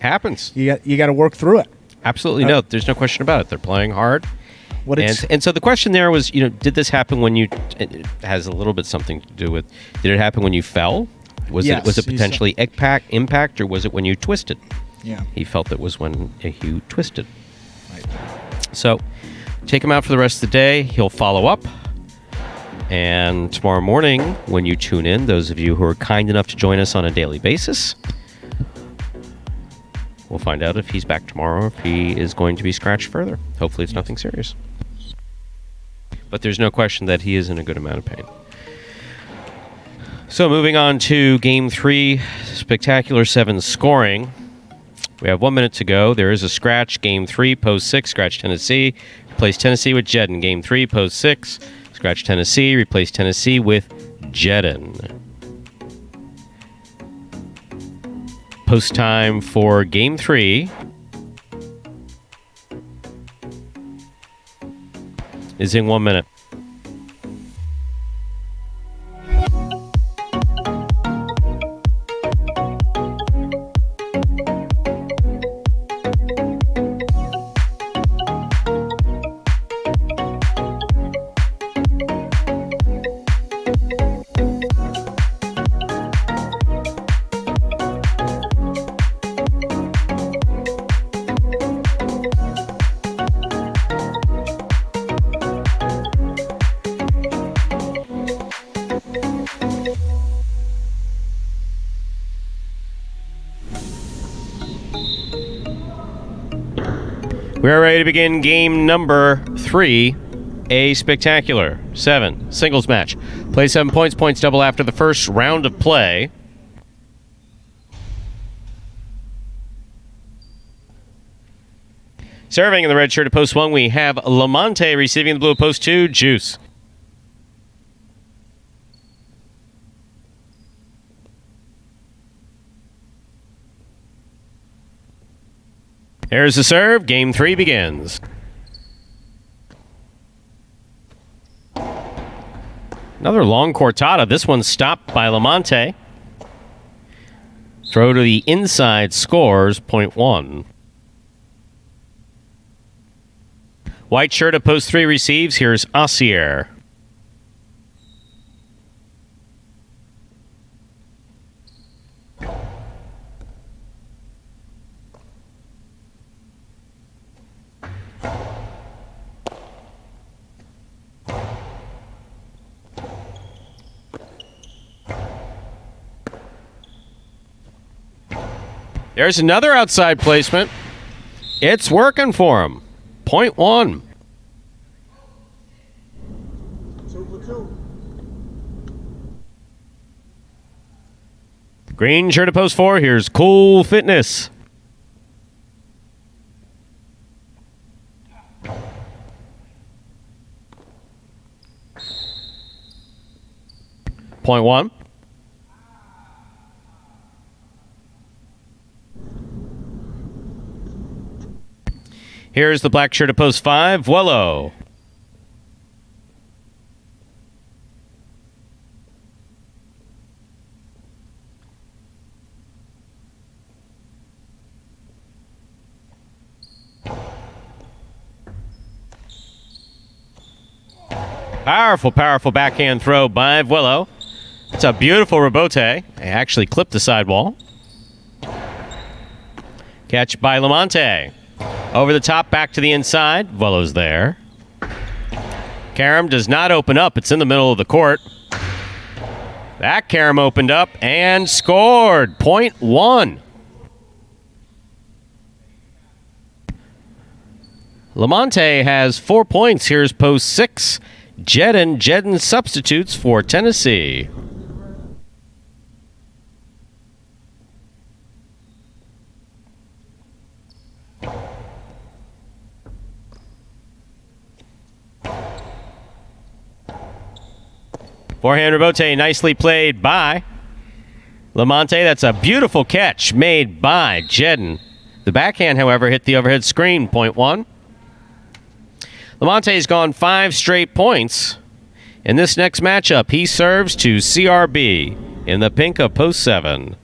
happens. You got to work through it. Absolutely, no. There's no question about it. They're playing hard. And so the question there was, did this happen when you? It has a little bit something to do with. Did it happen when you fell? Was it potentially impact, or was it when you twisted? Yeah. He felt it was when you twisted. Right. So. Take him out for the rest of the day. He'll follow up. And tomorrow morning, when you tune in, those of you who are kind enough to join us on a daily basis, we'll find out if he's back tomorrow or if he is going to be scratched further. Hopefully it's nothing serious. But there's no question that he is in a good amount of pain. So moving on to Game 3, Spectacular 7 scoring. We have 1 minute to go. There is a scratch. Game 3, post 6, scratch Tennessee. Replace Tennessee with Jedden. Game 3, post 6, scratch Tennessee. Replace Tennessee with Jedden. Post time for Game 3 is in 1 minute. We're ready to begin game number 3, a spectacular 7 singles match. Play 7 points, points double after the first round of play. Serving in the red shirt at post 1, we have Lamonte. Receiving the blue at post 2, Juice. Here's the serve. Game 3 begins. Another long cortada. This one stopped by Lamonte. Throw to the inside, scores point 1. White shirt at post 3 receives. Here's Ossier. There's another outside placement. It's working for him. Point 1. 2 for 2. Green shirt at post 4. Here's Cool Fitness. Point 1. Here's the black shirt at post 5, Vuelo. Powerful, powerful backhand throw by Vuelo. It's a beautiful rebote. They actually clipped the sidewall. Catch by Lamonte. Over the top, back to the inside. Vuelo's there. Karam does not open up. It's in the middle of the court. That Karam opened up and scored. Point 1. Lamonte has 4 points. Here's post 6. Jedden substitutes for Tennessee. Forehand rebote, nicely played by Lamonte. That's a beautiful catch made by Jedden. The backhand, however, hit the overhead screen. Point 1. Lamonte's gone 5 straight points. In this next matchup, he serves to CRB in the pink of post 7.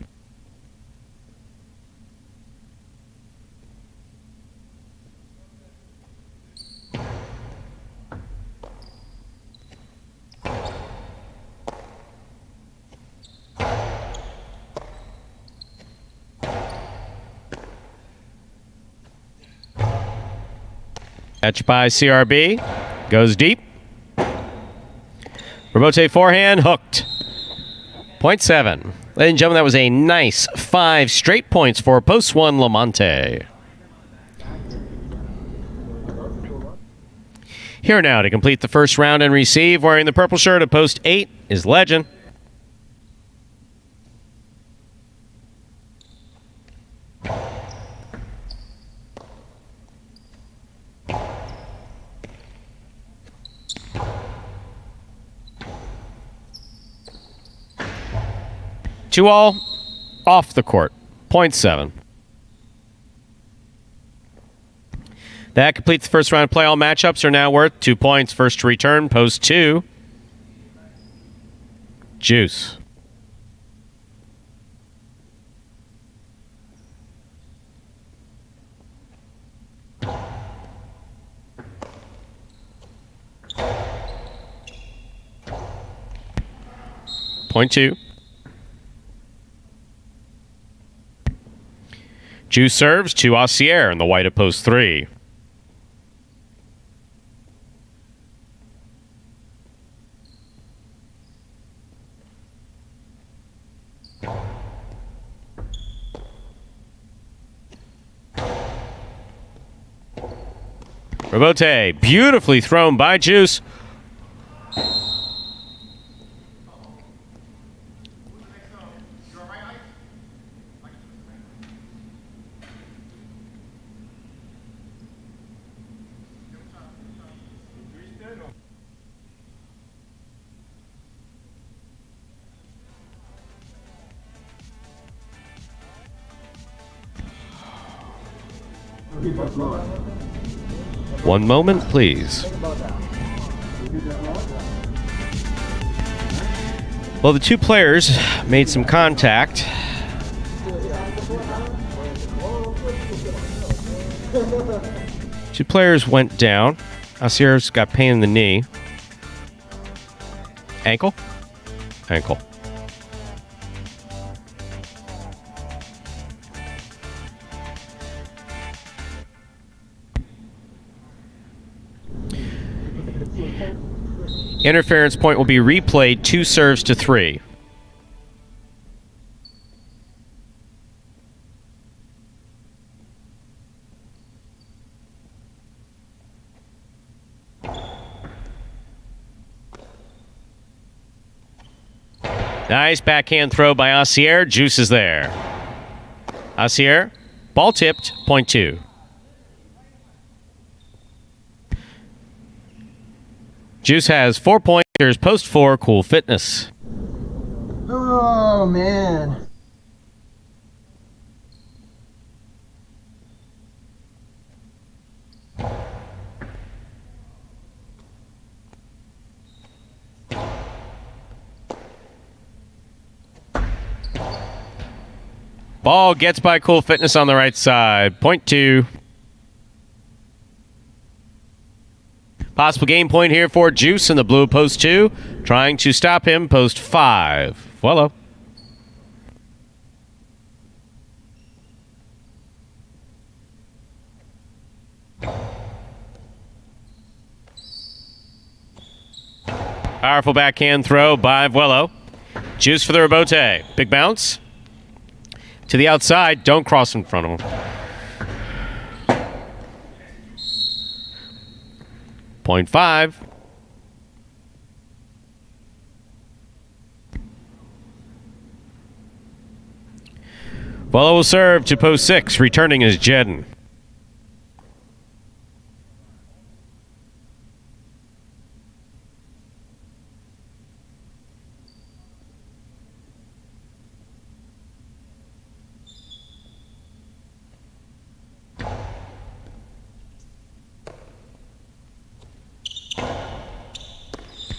Catch by CRB. Goes deep. Rebote forehand. Hooked. Point 7. Ladies and gentlemen, that was a nice 5 straight points for post 1 Lamonte. Here now to complete the first round and receive, wearing the purple shirt at post 8, is Legend. Two all off the court. Point 7. That completes the first round of play. All matchups are now worth 2 points. First to return, post 2. Juice. Point 2. Juice serves to Ossier in the white at post 3. Robote, beautifully thrown by Juice. One moment, please. Well, the two players made some contact. Two players went down. Asier's got pain in the knee. Ankle? Ankle. Interference point will be replayed 2 serves to 3. Nice backhand throw by Ossier. Juice is there. Ossier, ball tipped, point 2. Juice has 4 points. Here's post 4, Cool Fitness. Oh, man. Ball gets by Cool Fitness on the right side. Point 2. Possible game point here for Juice in the blue post 2. Trying to stop him, post 5. Vuelo. Powerful backhand throw by Vuelo. Juice for the rebote. Big bounce. To the outside. Don't cross in front of him. Point 5. Vuelo will serve to post 6. Returning is Jedden.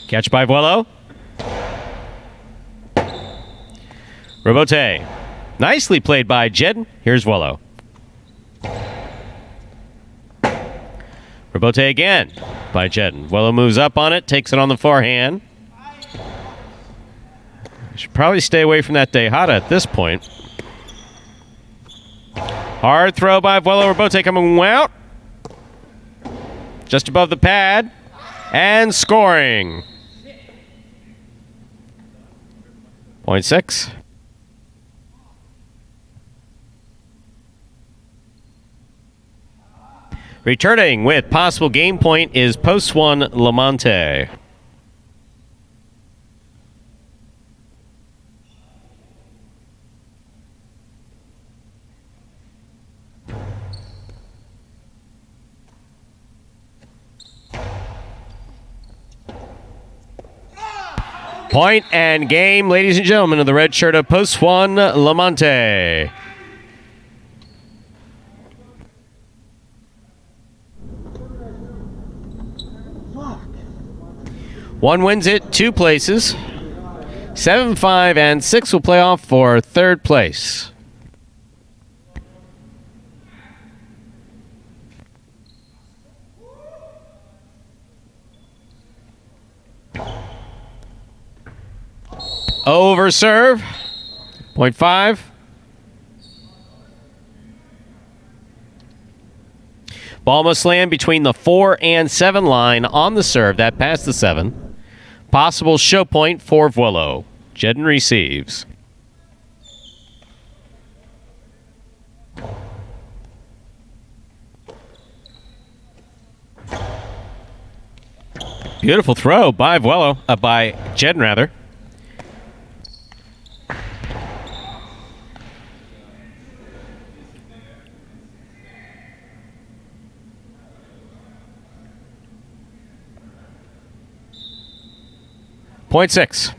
Catch by Vuelo. Robote. Nicely played by Jedden. Here's Vuelo. Robote again by Jedden. Vuelo moves up on it, takes it on the forehand. Should probably stay away from that Dejada at this point. Hard throw by Vuelo. Robote coming out. Just above the pad. And scoring. Point 6. Returning with possible game point is post 1 Lamonte. Point and game, ladies and gentlemen, of the red shirt of post 1 Lamonte. 1 wins it 2 places. 7, 5, and 6 will play off for 3rd place. Over serve. 0.5. Ball must land between the 4 and 7 line on the serve. That past the 7. Possible show point for Vuolo. Jedden receives. Beautiful throw by Vuolo, by Jedden rather. Point 6.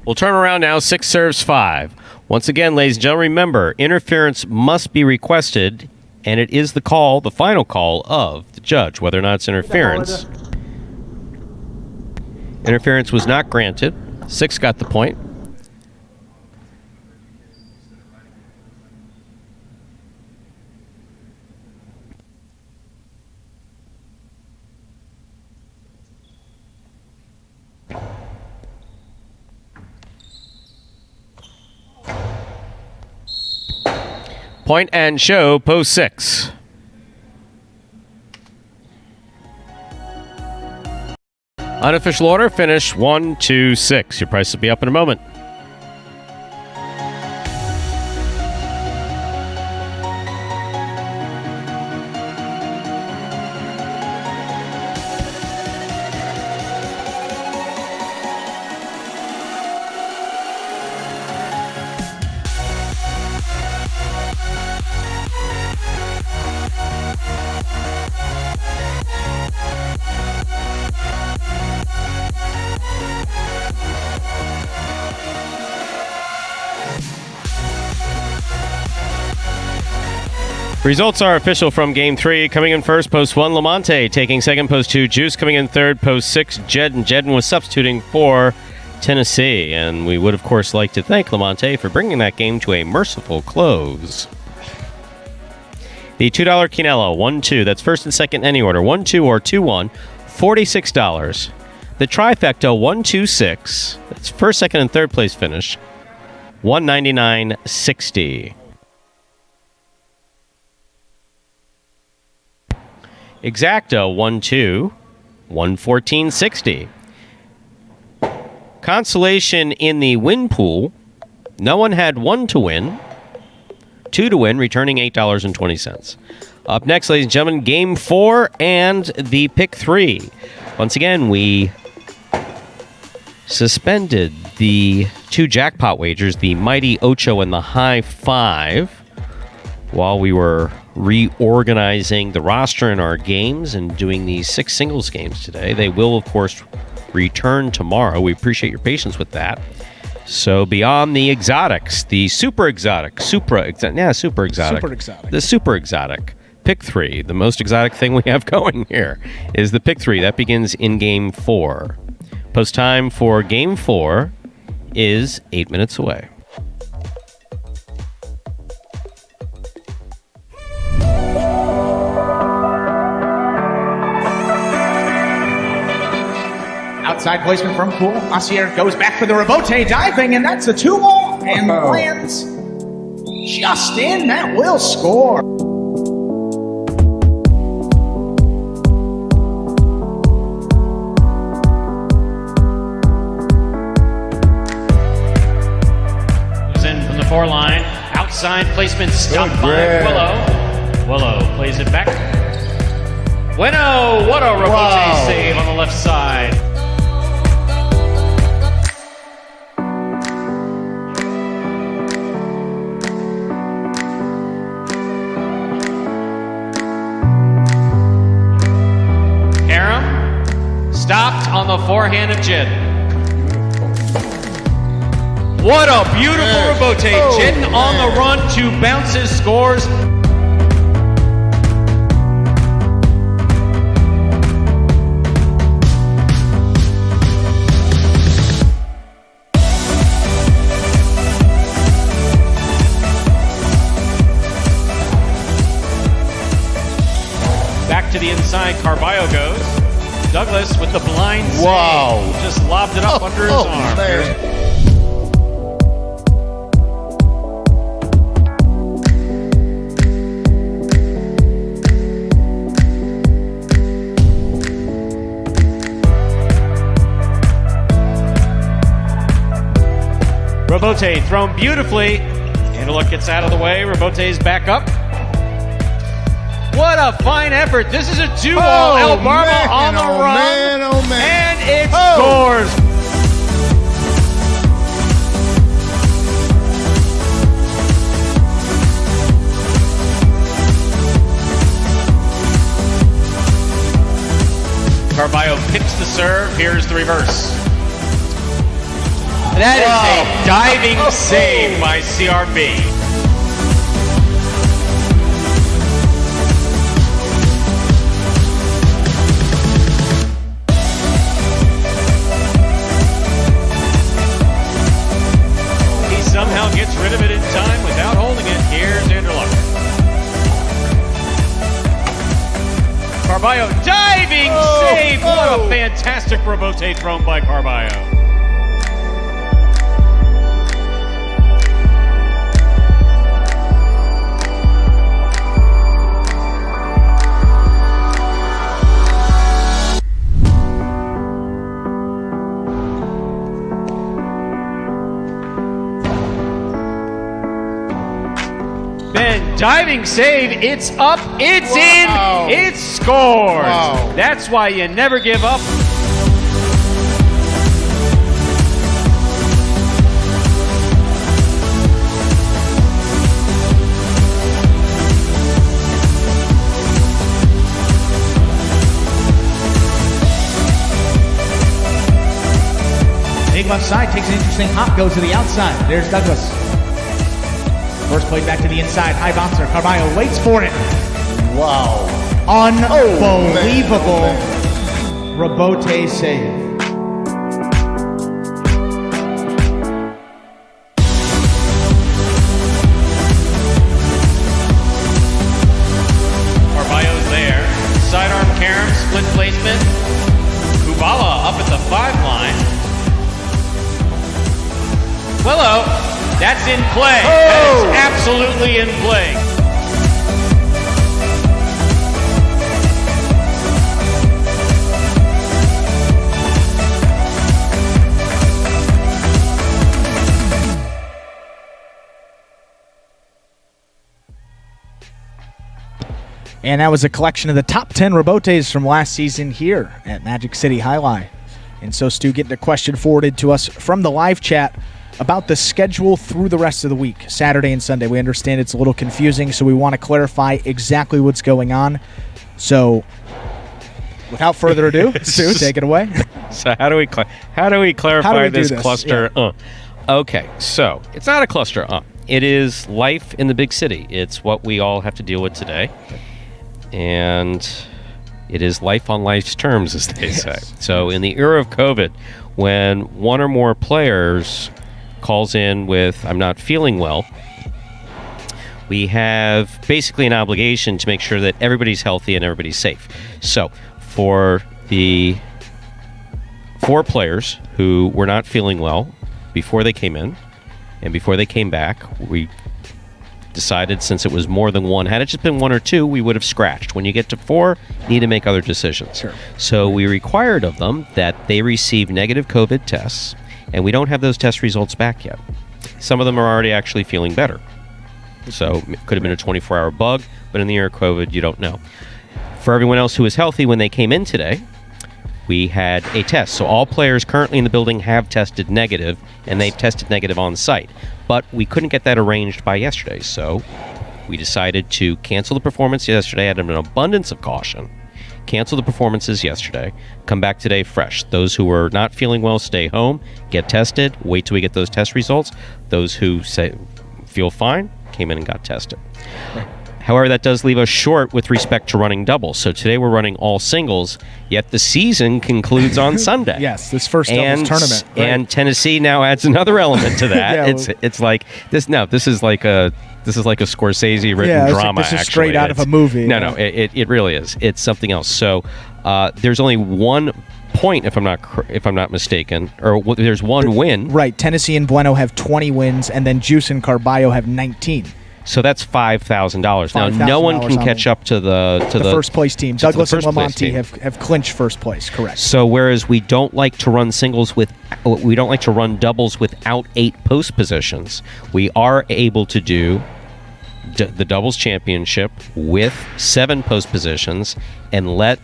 We'll turn around now. 6 serves 5. Once again, ladies and gentlemen, remember, interference must be requested, and it is the call, the final call of the judge, whether or not it's interference. Interference was not granted. 6 got the point. Point and show, post 6. Unofficial order, finish 1, 2, 6. Your price will be up in a moment. Results are official from Game 3. Coming in first, post 1, Lamonte. Taking second, post 2, Juice. Coming in third, post 6, Jedden. Jedden was substituting for Tennessee. And we would, of course, like to thank Lamonte for bringing that game to a merciful close. The $2 Quinello, 1-2. That's first and second any order. 1-2 or 2-1, $46. The trifecta, 1-2-6. That's first, second, and third place finish. $199.60. Exacta, 1-2, $114.60. Consolation in the win pool. No one had 1 to win. 2 to win, returning $8.20. Up next, ladies and gentlemen, Game 4 and the Pick 3. Once again, we suspended the 2 jackpot wagers, the Mighty Ocho and the High 5, while we were reorganizing the roster in our games and doing these 6 singles games today. They will, of course, return tomorrow. We appreciate your patience with that. So beyond the exotics, the super exotic, the super exotic Pick 3, the most exotic thing we have going here is the Pick 3. That begins in Game 4. Post time for Game 4 is 8 minutes away. Outside placement from Pool. Asier goes back for the rebote diving, and that's a 2-ball and lands just in. That will score. Goes in from the 4 line. Outside placement stopped by Willow. Willow plays it back. Bueno, what a rebote save on the left side. Stopped on the forehand of Jedden. What a beautiful rebote. Jedden on the run, 2 bounces, scores. Carballo goes. Douglas with the blind save. Wow. Just lobbed it up under his arm. Man. Robote thrown beautifully. Antelope gets out of the way. Robote's back up. What a fine effort. This is a 2-ball. El Barba on the run. Man, oh, man. And it scores. Carballo picks the serve. Here's the reverse. That is a diving save by CRB. He somehow gets rid of it in time without holding it. Here's Anderluck. Carballo diving save. What a fantastic Robote thrown by Carballo. Diving save, it's up, it's in, it scores. Wow. That's why you never give up. Big left side, takes an interesting hop, goes to the outside. There's Douglas. First play back to the inside, high bouncer. Carballo waits for it. Wow. Unbelievable Robote save. Carballo's there. Sidearm carom, split placement. Kubala up at the 5-line. Hello. That's in play. That is absolutely in play. And that was a collection of the top 10 Robotes from last season here at Magic City Jai-Alai. And so, Stu, getting a question forwarded to us from the live chat about the schedule through the rest of the week, Saturday and Sunday. We understand it's a little confusing, so we want to clarify exactly what's going on. So, without further ado, Stu, take it away. So how do we clarify this cluster? Yeah. Okay, so it's not a cluster. It is life in the big city. It's what we all have to deal with today, and it is life on life's terms, as they say. So in the era of COVID, when one or more players calls in with, I'm not feeling well, we have basically an obligation to make sure that everybody's healthy and everybody's safe. So for the 4 players who were not feeling well before they came in and before they came back, we decided, since it was more than one, had it just been 1 or 2, we would have scratched. When you get to 4, you need to make other decisions. Sure. So we required of them that they receive negative COVID tests, and we don't have those test results back yet. Some of them are already actually feeling better. So it could have been a 24-hour bug, but in the era of COVID, you don't know. For everyone else who was healthy when they came in today, we had a test. So all players currently in the building have tested negative, and they've tested negative on site. But we couldn't get that arranged by yesterday, so we decided to cancel the performance yesterday out of an abundance of caution. Cancel the performances yesterday, come back today fresh. Those who are not feeling well, stay home, get tested, wait till we get those test results. Those who feel fine, came in and got tested. However, that does leave us short with respect to running doubles. So today we're running all singles, yet the season concludes on Sunday. Yes, this first doubles tournament. Right. And Tennessee now adds another element to that. Yeah, it's like this. No, this is like a Scorsese written drama. This is actually. straight out of a movie. No, it really is. It's something else. So there's only 1 point, if I'm not mistaken, or there's 1 win. Right. Tennessee and Bueno have 20 wins, and then Juice and Carballo have 19. So that's $5,000. Now no one can catch up to the first place team. Douglas and Lamonti have clinched first place. Correct. So whereas we don't like to run doubles without 8 post positions, we are able to do the doubles championship with 7 post positions and let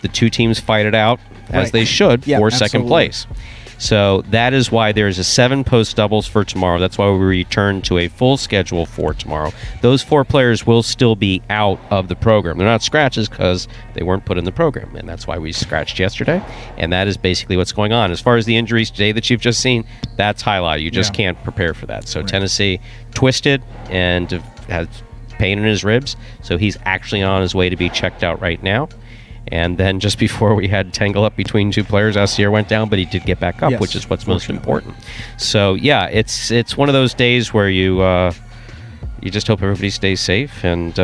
the 2 teams fight it out as they should for second place. So that is why there's a 7 post doubles for tomorrow. That's why we return to a full schedule for tomorrow. Those 4 players will still be out of the program. They're not scratches because they weren't put in the program, and that's why we scratched yesterday. And that is basically what's going on. As far as the injuries today that you've just seen, that's highlighted. You just can't prepare for that. So Tennessee twisted and has pain in his ribs, so he's actually on his way to be checked out right now. And then just before we had tangle up between 2 players, Alcier went down, but he did get back up, which is what's most important. So yeah, it's one of those days where you just hope everybody stays safe and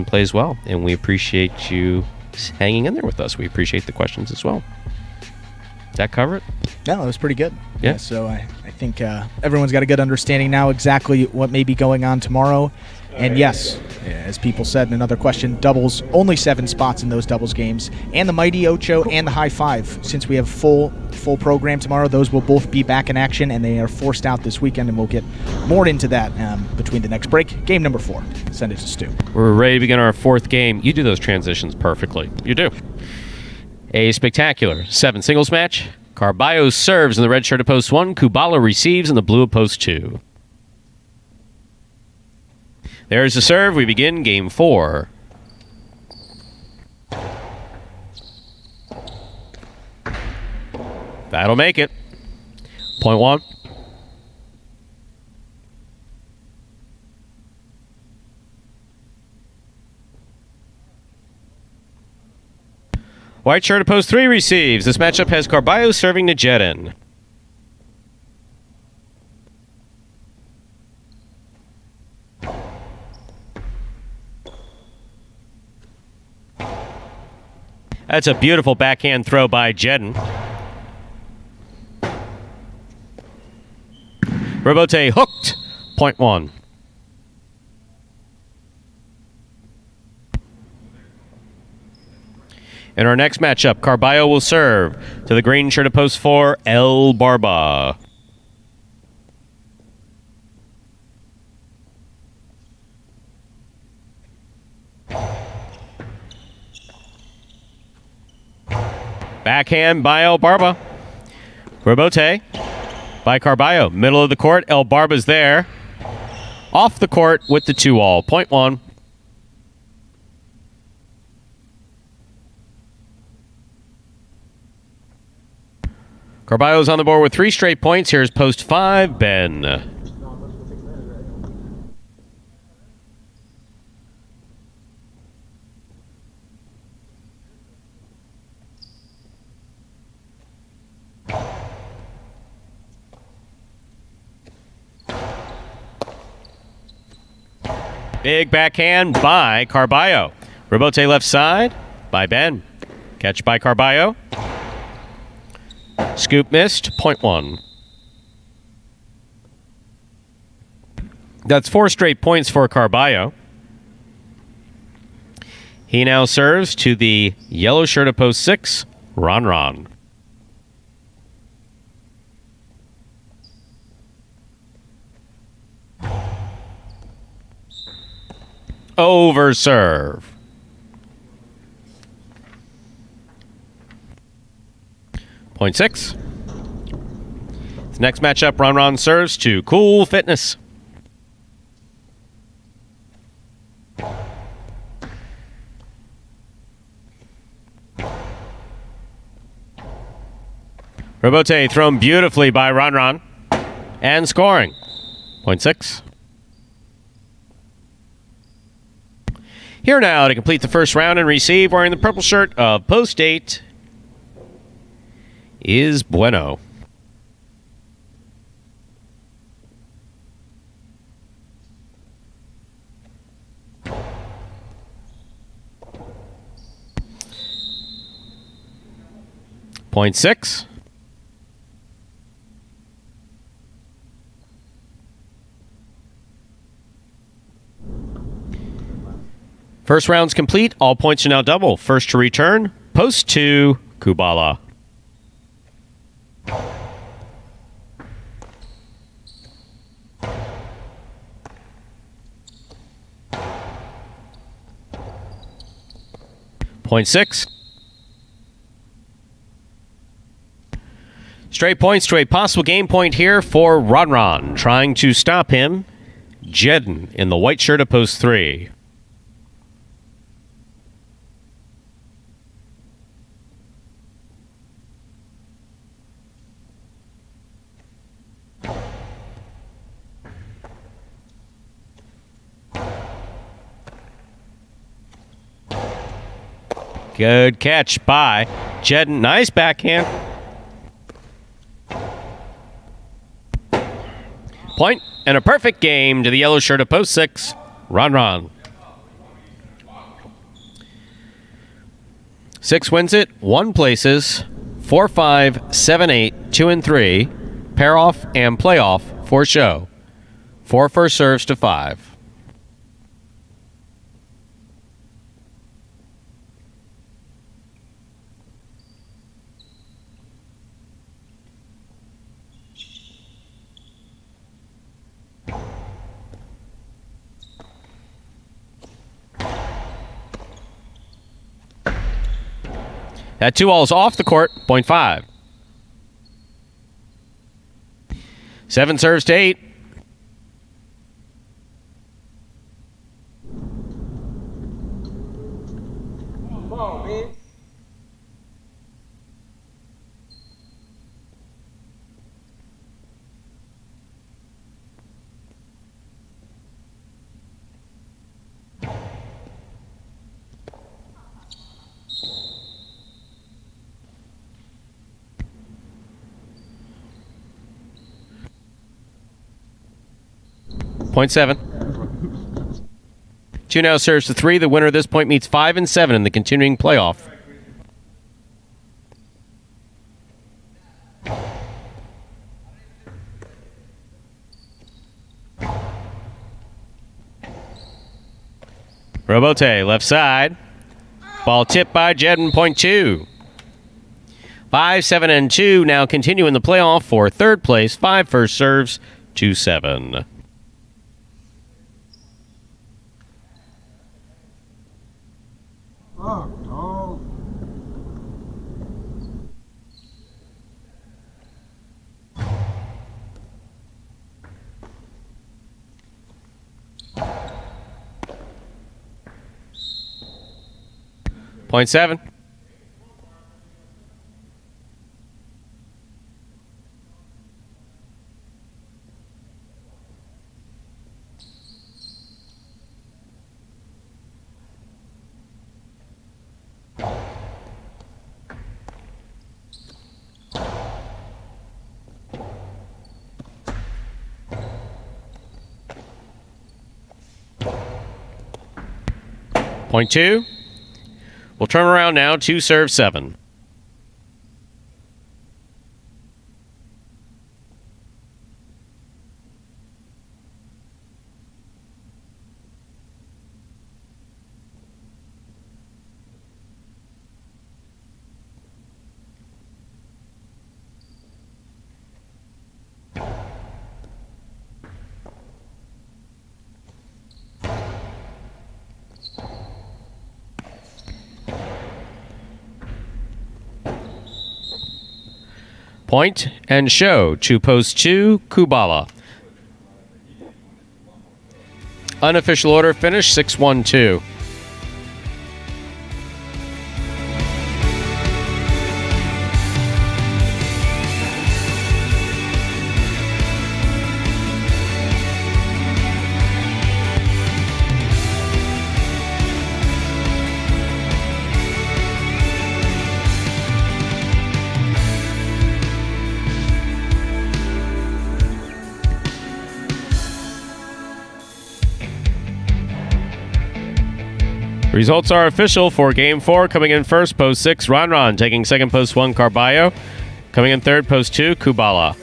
plays well. And we appreciate you hanging in there with us. We appreciate the questions as well. Did that cover it? No, it was pretty good. Yeah. So I think everyone's got a good understanding now exactly what may be going on tomorrow. And yes, as people said in another question, doubles, only 7 spots in those doubles games. And the Mighty Ocho and the High Five, since we have full program tomorrow, those will both be back in action, and they are forced out this weekend, and we'll get more into that between the next break. Game number 4. Send it to Stu. We're ready to begin our 4th game. You do those transitions perfectly. You do. A spectacular 7 singles match. Carballo serves in the red shirt of post 1. Kubala receives in the blue of post 2. There's the serve. We begin game 4. That'll make it. Point 1. White shirt of post 3 receives. This matchup has Carballo serving to Jedin. That's a beautiful backhand throw by Jedin. Robote hooked. Point 1. In our next matchup, Carballo will serve to the green shirt of post 4, El Barba. Backhand by El Barba. Robote by Carballo. Middle of the court. El Barba's there. Off the court with the 2-all. Point 1. Carballo's on the board with 3 straight points. Here's post 5, Ben. Big backhand by Carballo. Robote left side by Ben. Catch by Carballo. Scoop missed. Point 1. That's 4 straight points for Carballo. He now serves to the yellow shirt of post 6, Ron. Over serve. Point 6. The next matchup, Ron serves to Cool Fitness. Robote thrown beautifully by Ron. And scoring. Point 6. Here now to complete the first round and receive, wearing the purple shirt of Post 8, is Bueno. Point 6. First round's complete. All points are now double. First to return, Post 2, Kubala. Point 6. Straight points to a possible game point here for Ron. Trying to stop him, Jedden in the white shirt of Post 3. Good catch by Jedden. Nice backhand. Point and a perfect game to the yellow shirt of Post 6, Ron. 6 wins it, 1 places, 4, 5, 7, 8, 2, and 3, pair off and playoff for show. 4 first serves to 5. That 2 all is off the court, point 5. 7 serves to 8. Point 7. 2 now serves to 3. The winner of this point meets 5 and 7 in the continuing playoff. Robote, left side. Ball tipped by Jedden, point 2. 5, 7, and 2 now continue in the playoff for third place. 5 first serves to 7. Oh, no. Point 7. Point 2. We'll turn around now. 2 serve 7. Point and show to Post 2, Kubala. Unofficial order finish 6-1-2. Results are official for Game 4. Coming in first, post 6, Ron. Taking second, post 1, Carballo. Coming in third, post 2, Kubala.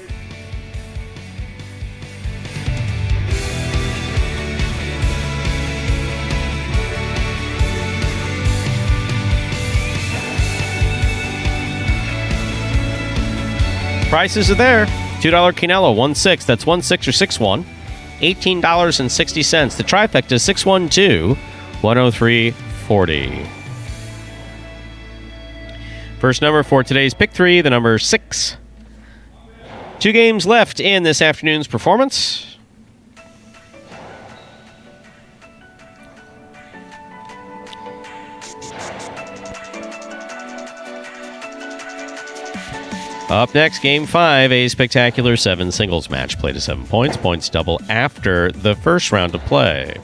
Prices are there. $2 Quinello, 1-6. That's 1-6 or 6-1. $18.60. The trifecta is 612 103.40. First number for today's pick 3, the number 6. 2 games left in this afternoon's performance. Up next, Game 5, a spectacular 7 singles match. Play to 7 points. Points double after the first round of play.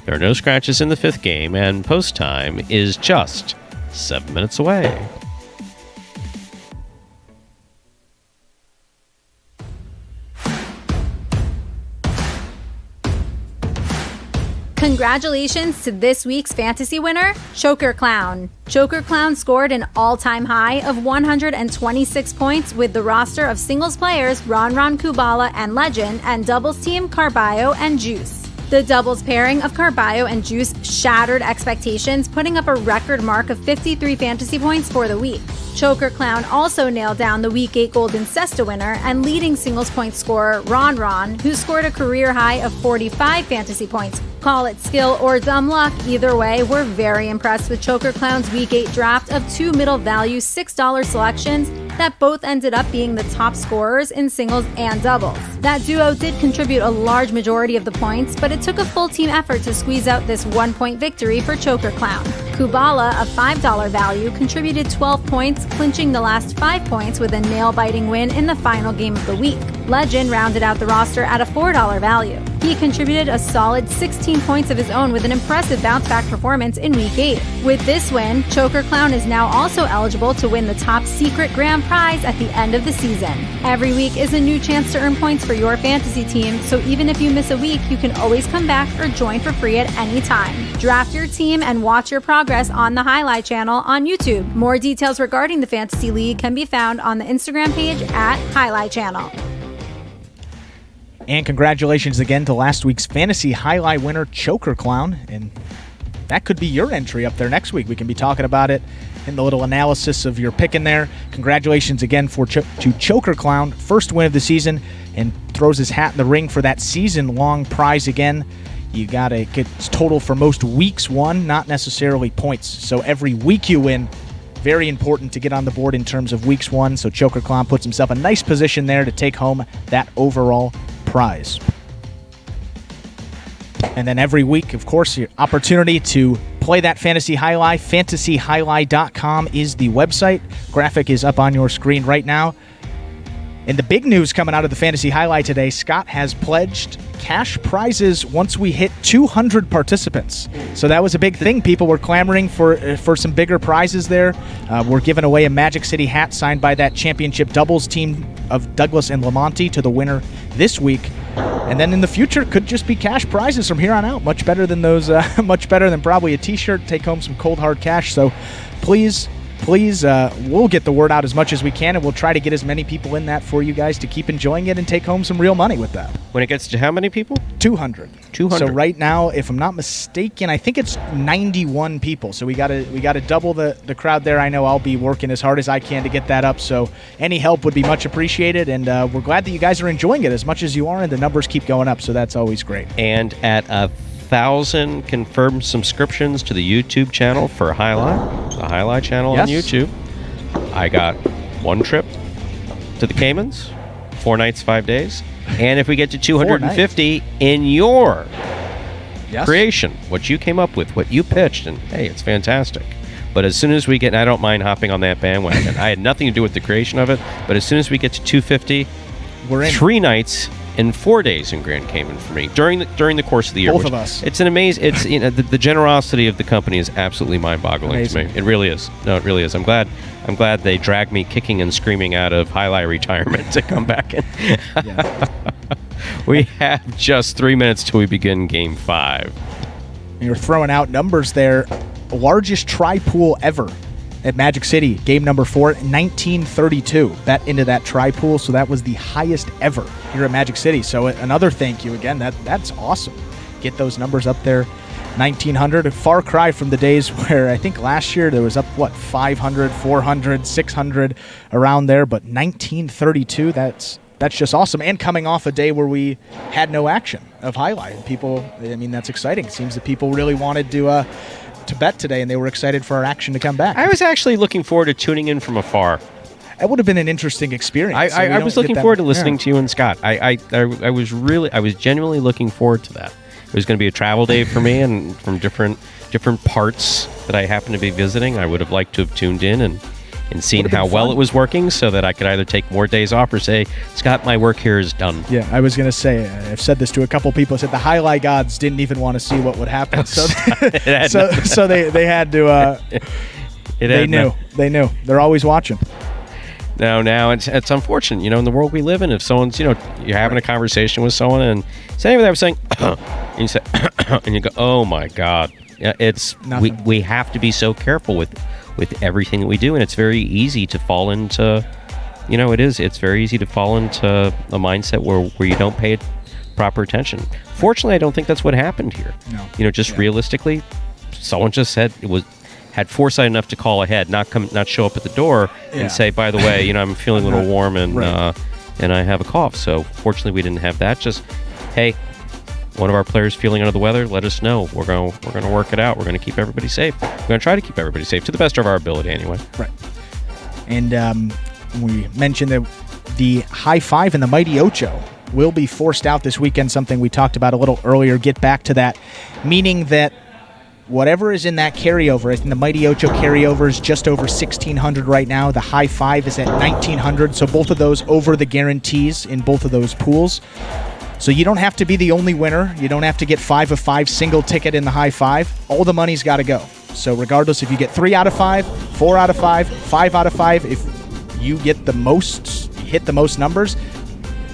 There are no scratches in the 5th game, and post time is just 7 minutes away. Congratulations to this week's fantasy winner, Choker Clown. Choker Clown scored an all-time high of 126 points with the roster of singles players Ron, Kubala, and Legend, and doubles team Carballo and Juice. The doubles pairing of Carballo and Juice shattered expectations, putting up a record mark of 53 fantasy points for the week. Choker Clown also nailed down the Week 8 Golden Cesta winner and leading singles point scorer Ron, who scored a career high of 45 fantasy points. Call it skill or dumb luck, either way, we're very impressed with Choker Clown's Week 8 draft of 2 middle value $6 selections that both ended up being the top scorers in singles and doubles. That duo did contribute a large majority of the points, but it took a full team effort to squeeze out this 1-point victory for Choker Clown. Kubala, a $5 value, contributed 12 points, clinching the last 5 points with a nail-biting win in the final game of the week. Legend rounded out the roster at a $4 value. He contributed a solid 16 points of his own with an impressive bounce-back performance in Week 8. With this win, Choker Clown is now also eligible to win the top secret grand prize at the end of the season. Every week is a new chance to earn points for your fantasy team, so even if you miss a week, you can always come back or join for free at any time. Draft your team and watch your progress on the Jai-Alai Channel on YouTube. More details regarding the Fantasy League can be found on the Instagram page at Jai-Alai Channel. And congratulations again to last week's Fantasy Jai-Alai winner, Choker Clown. And that could be your entry up there next week. We can be talking about it in the little analysis of your pick in there. Congratulations again to Choker Clown. First win of the season, and throws his hat in the ring for that season-long prize again. You got to get total for most weeks won, not necessarily points. So every week you win, very important to get on the board in terms of weeks won. So Choker Clown puts himself in a nice position there to take home that overall prize. And then every week, of course, your opportunity to play that Fantasy Jai-Alai. FantasyJai-Alai.com is the website. Graphic is up on your screen right now. And the big news coming out of the Fantasy Jai-Alai today, Scott has pledged cash prizes once we hit 200 participants. So that was a big thing. People were clamoring for some bigger prizes there. We're giving away a Magic City hat signed by that championship doubles team of Douglas and Lamonti to the winner this week. And then in the future, could just be cash prizes from here on out. Much better than those, much better than probably a t-shirt. Take home some cold hard cash. So please, we'll get the word out as much as we can, and we'll try to get as many people in that for you guys to keep enjoying it and take home some real money with that. When it gets to how many people? 200. 200. So right now, if I'm not mistaken, I think it's 91 people. So we gotta double the crowd there. I know I'll be working as hard as I can to get that up. So any help would be much appreciated, and we're glad that you guys are enjoying it as much as you are, and the numbers keep going up. So that's always great. And at 1,000 confirmed subscriptions to the YouTube channel for Jai-Alai, the Jai-Alai channel on YouTube, I got 1 trip to the Caymans, 4 nights, 5 days. And if we get to 250 in your creation, what you came up with, what you pitched, and hey, it's fantastic. But as soon as we get, and I don't mind hopping on that bandwagon, I had nothing to do with the creation of it, but as soon as we get to 250, we're in 3 nights and 4 days in Grand Cayman for me during the course of the year. Both of us. It's an amazing. It's the generosity of the company is absolutely mind-boggling to me. It really is. No, it really is. I'm glad they dragged me kicking and screaming out of Jai-Alai retirement to come back in. We have just 3 minutes till we begin Game 5. You're throwing out numbers there. largest try pool ever at Magic City, game number 4, 1932. Bet into that try pool, so that was the highest ever here at Magic City. So another thank you again. That's awesome. Get those numbers up there. 1900, a far cry from the days where I think last year there was up, 500, 400, 600, around there. But 1932, that's just awesome. And coming off a day where we had no action of highlight. People, that's exciting. It seems that people really wanted to bet today, and they were excited for our action to come back. I was actually looking forward to tuning in from afar. It would have been an interesting experience. I was looking forward to listening to you and Scott. I was genuinely looking forward to that. It was going to be a travel day for me, and from different parts that I happened to be visiting, I would have liked to have tuned in and seen how well it was working, so that I could either take more days off or say, Scott, my work here is done. Yeah, I was going to say, I've said this to a couple people, said the highlight gods didn't even want to see what would happen. So they had to, they knew. They're always watching. Now it's unfortunate, in the world we live in, if someone's, you're having a conversation with someone and saying what I was saying, and you say, and you go, oh my God. Yeah, we have to be so careful with everything that we do, and it's very easy to fall into, it's very easy to fall into a mindset where you don't pay proper attention. Fortunately, I don't think that's what happened here. No. Realistically, someone just had foresight enough to call ahead, not show up at the door and say, by the way, I'm feeling a little warm and and I have a cough. So fortunately, we didn't have that. Just, hey, one of our players feeling under the weather, let us know. We're going to work it out. We're going to keep everybody safe. We're going to try to keep everybody safe to the best of our ability anyway. Right. And we mentioned that the High Five and the Mighty Ocho will be forced out this weekend, something we talked about a little earlier. Get back to that, meaning that whatever is in that carryover, I think the Mighty Ocho carryover is just over 1,600 right now. The High Five is at 1,900, so both of those over the guarantees in both of those pools. So you don't have to be the only winner. You don't have to get 5 of 5 single ticket in the High Five. All the money's got to go. So regardless if you get 3 out of 5, 4 out of 5, 5 out of 5, if you get the most, hit the most numbers,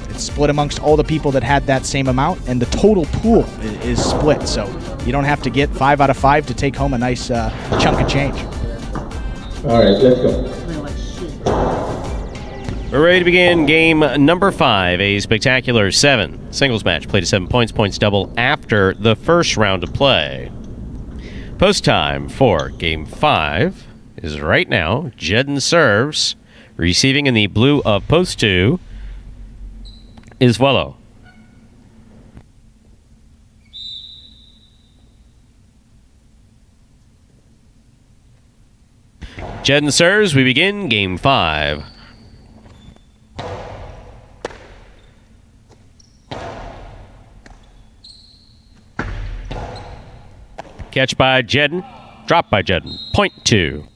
it's split amongst all the people that had that same amount, and the total pool is split. So you don't have to get 5 out of 5 to take home a nice chunk of change. All right, let's go. We're ready to begin game number 5, a spectacular 7 singles match. Played to 7 points, points double after the first round of play. Post time for game 5 is right now. Jedden serves. Receiving in the blue of post 2 is Vuelo. Jedden serves. We begin game 5. Catch by Jedden. Drop by Jedden. Point 2.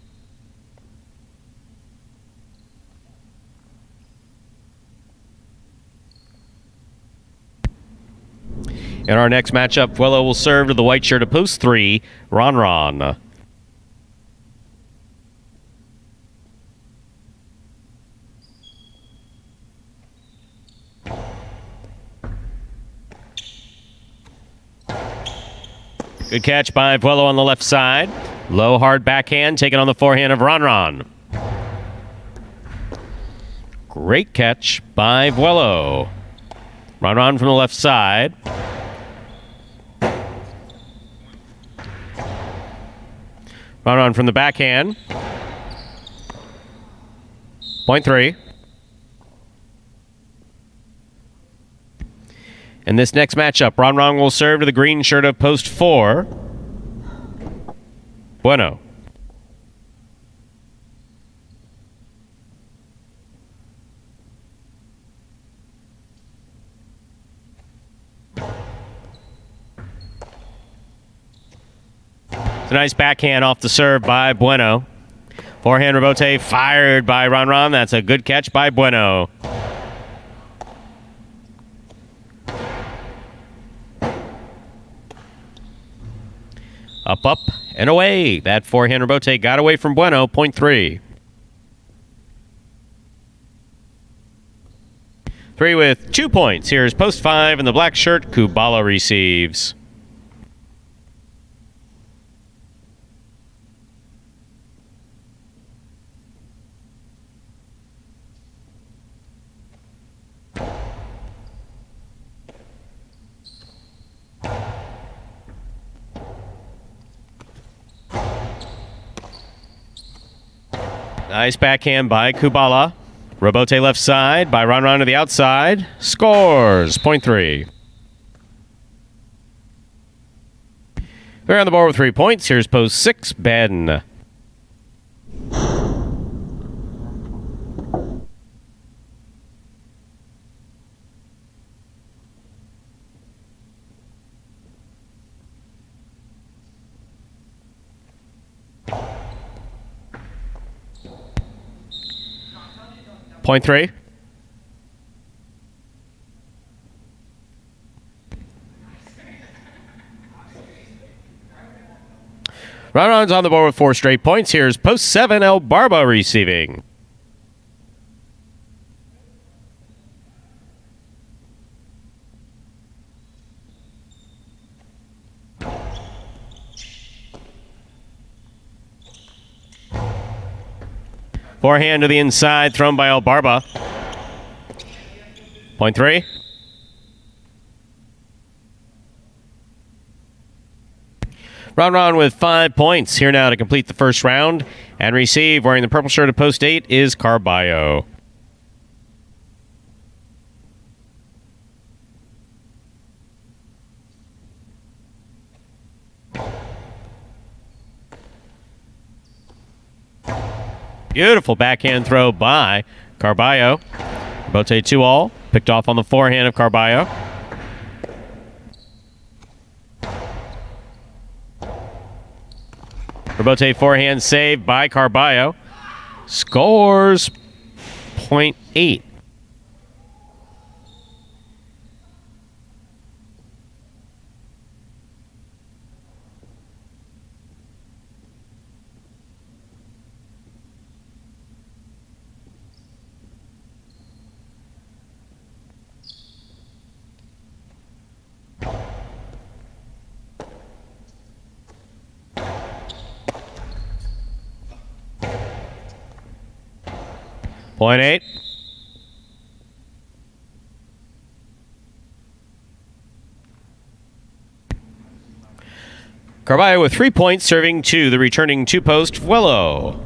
In our next matchup, Vuelo will serve to the white shirt of post 3, Ron. Good catch by Vuelo on the left side. Low, hard backhand taken on the forehand of Ron. Great catch by Vuelo. Ron from the left side. Ron from the backhand. Point 3. In this next matchup, Ron will serve to the green shirt of post 4. Bueno. It's a nice backhand off the serve by Bueno. Forehand rebote fired by Ron. That's a good catch by Bueno. Up, and away. That forehand rebote got away from Bueno. Point 3. 3 with 2 points. Here's post 5 in the black shirt. Kubala receives. Nice backhand by Kubala. Robote left side by Ron to the outside. Scores. Point 3. They're on the board with 3 points. Here's post 6, Ben. Point 3. Ron's on the board with 4 straight points. Here's post 7, El Barba receiving. Forehand to the inside, thrown by El Barba. Point 3. Ron with 5 points. Here now to complete the first round and receive, wearing the purple shirt of post 8, is Carballo. Beautiful backhand throw by Carballo. Bote 2-all. Picked off on the forehand of Carballo. Robote forehand save by Carballo. Scores point 8. Point 8. Carballo with 3 points, serving to the returning 2-post Vuelo.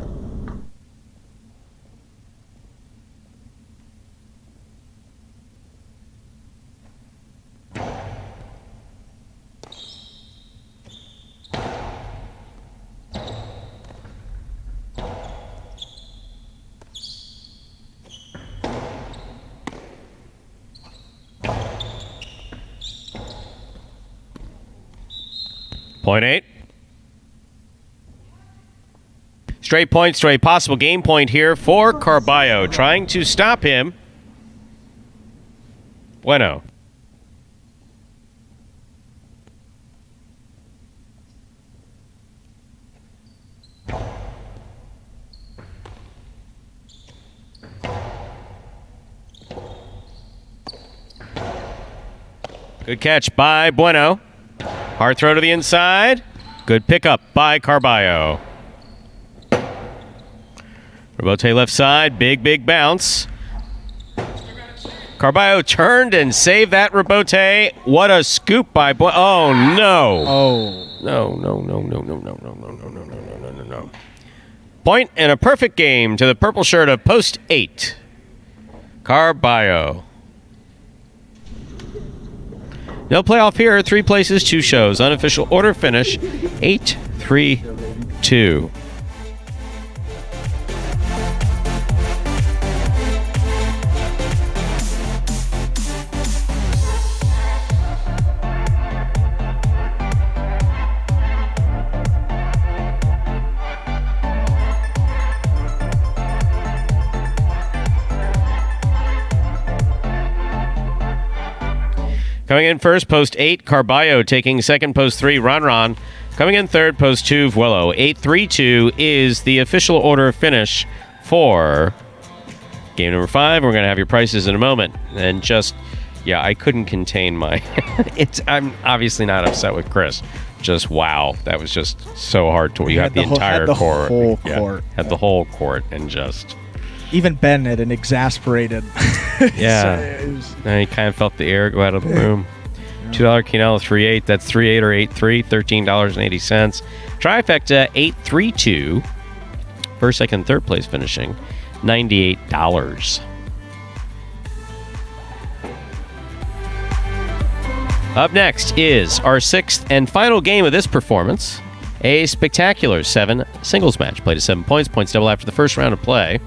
Point 8. Straight points to a possible game point here for Carballo. Trying to stop him. Bueno. Good catch by Bueno. Hard throw to the inside. Good pickup by Carballo. Robote left side. Big bounce. Carballo turned and saved that Robote. What a scoop by Bueno. Oh, no. Oh. No. Point and a perfect game to the purple shirt of post 8. Carballo. No playoff here. 3 places, 2 shows. Unofficial order finish 8-3-2. Coming in first, post 8, Carballo. Taking second, post 3, Ron. Coming in third, post 2, Vuelo. 8-3-2 is the official order of finish for game number 5. We're going to have your prices in a moment. And just, I couldn't contain my... I'm obviously not upset with Chris. Just, wow. That was just so hard to... You had the entire court. Whole court. Had the whole court and just... Even Ben had an exasperated... Yeah. I kind of felt the air go out of the room. $2 Quinella 3-8. That's 3-8 or 8-3. $13.80. Trifecta 8-3-2 First, second, third place finishing $98. Up next is our sixth and final game of this performance, a spectacular 7 singles match. Played to 7 points, points double after the first round of play.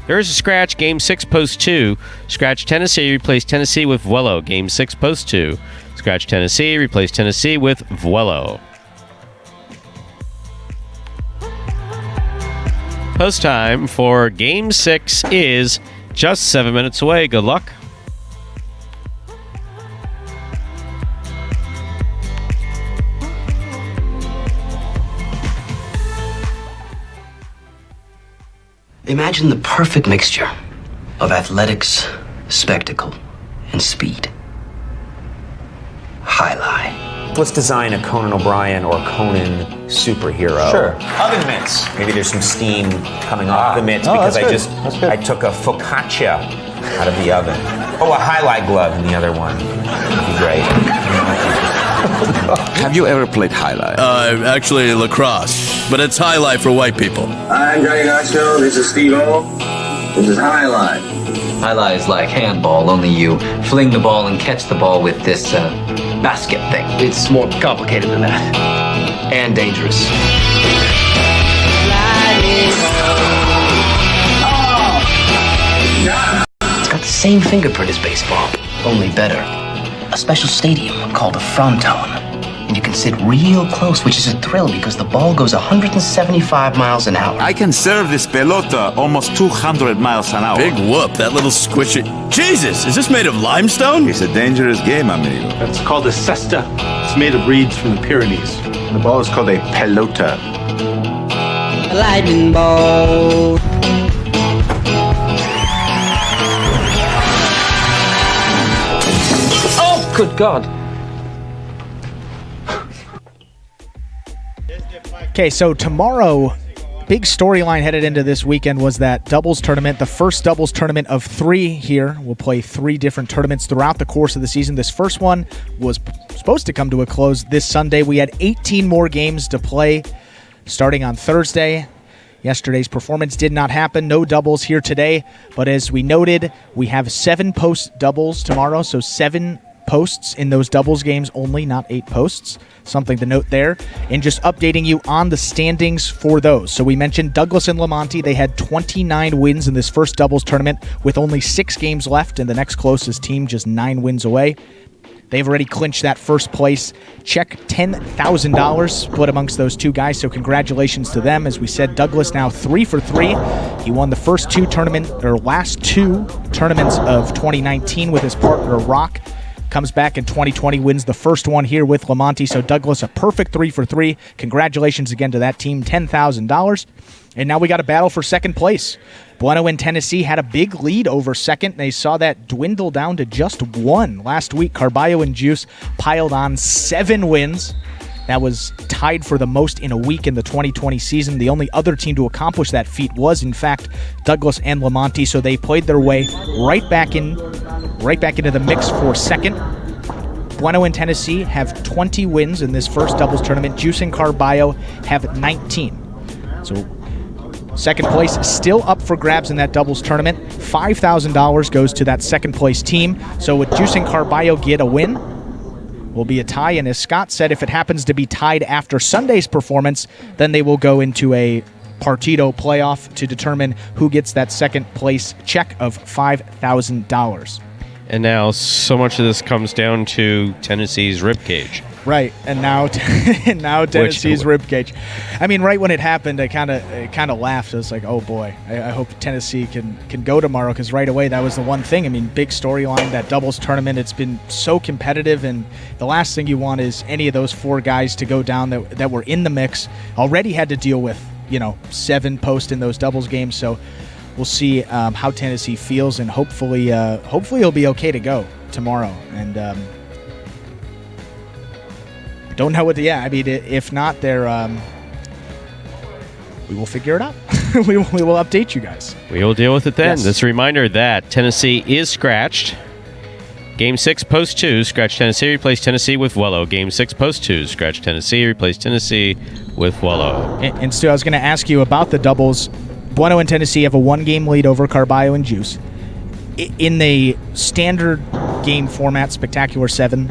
There is a scratch, Game 6, Post 2. Scratch Tennessee, replace Tennessee with Vuelo. Game 6, Post 2. Scratch Tennessee, replace Tennessee with Vuelo. Post time for Game 6 is just 7 minutes away. Good luck. Imagine the perfect mixture of athletics, spectacle, and speed. Jai-Alai. Let's design a Conan O'Brien or Conan superhero. Sure. Oven mitts. Maybe there's some steam coming off the mitts because I took a focaccia out of the oven. Oh, a Jai-Alai glove in the other one. That'd be great. Have you ever played Jai-Alai? Actually lacrosse, but it's Jai-Alai for white people. I'm Johnny Knoxville, this is Steve-O. This is Jai-Alai. Jai-Alai is like handball, only you fling the ball and catch the ball with this basket thing. It's more complicated than that. And dangerous. It's got the same fingerprint as baseball, only better. A special stadium called a fronton. And you can sit real close, which is a thrill because the ball goes 175 miles an hour. I can serve this pelota almost 200 miles an hour. Big whoop, that little squishy. Jesus, is this made of limestone? It's a dangerous game, amigo. It's called a cesta. It's made of reeds from the Pyrenees. The ball is called a pelota. A lightning ball. Oh, good God. Okay, so tomorrow, big storyline headed into this weekend was that doubles tournament, the first doubles tournament of 3 here. We'll play 3 different tournaments throughout the course of the season. This first one was supposed to come to a close this Sunday. We had 18 more games to play starting on Thursday. Yesterday's performance did not happen. No doubles here today. But as we noted, we have 7 post doubles tomorrow, so 7 posts in those doubles games only, not 8 posts. Something to note there. And just updating you on the standings for those. So we mentioned Douglas and Lamonti. They had 29 wins in this first doubles tournament with only 6 games left, and the next closest team just 9 wins away. They've already clinched that first place. Check $10,000 split amongst those 2 guys, so congratulations to them. As we said, Douglas now 3 for 3. He won the last 2 tournaments of 2019 with his partner Rock. Comes back in 2020, wins the first one here with Lamonti. So Douglas, a perfect 3 for 3. Congratulations again to that team, $10,000. And now we got a battle for second place. Bueno in Tennessee had a big lead over second. They saw that dwindle down to just 1 last week. Carballo and Juice piled on 7 wins. That was tied for the most in a week in the 2020 season. The only other team to accomplish that feat was, in fact, Douglas and Lamonti. So they played their way right back into the mix for second. Bueno and Tennessee have 20 wins in this first doubles tournament. Juice and Carballo have 19. So second place still up for grabs in that doubles tournament. $5,000 goes to that second place team. So with Juice and Carballo get a win, will be a tie, and as Scott said, if it happens to be tied after Sunday's performance, then they will go into a Partido playoff to determine who gets that second place check of $5,000. And now so much of this comes down to Tennessee's ribcage. Right, and now Tennessee's ribcage. I mean, right when it happened, I kind of laughed. I was like, oh boy, I hope Tennessee can go tomorrow, because right away that was the one thing. I mean, big storyline, that doubles tournament. It's been so competitive, and the last thing you want is any of those 4 guys to go down that were in the mix. Already had to deal with 7 posts in those doubles games. So we'll see how Tennessee feels, and hopefully he'll be okay to go tomorrow. And don't know what to. Yeah, I mean, if not, we will figure it out. we will update you guys. We will deal with it then. Yes. This reminder that Tennessee is scratched. Game 6, post 2, scratch Tennessee, replace Tennessee with Wello. Game 6, post 2, scratch Tennessee, replace Tennessee with Wello. And Stu, I was going to ask you about the doubles. Bueno and Tennessee have a 1-game lead over Carballo and Juice. In the standard game format, Spectacular 7,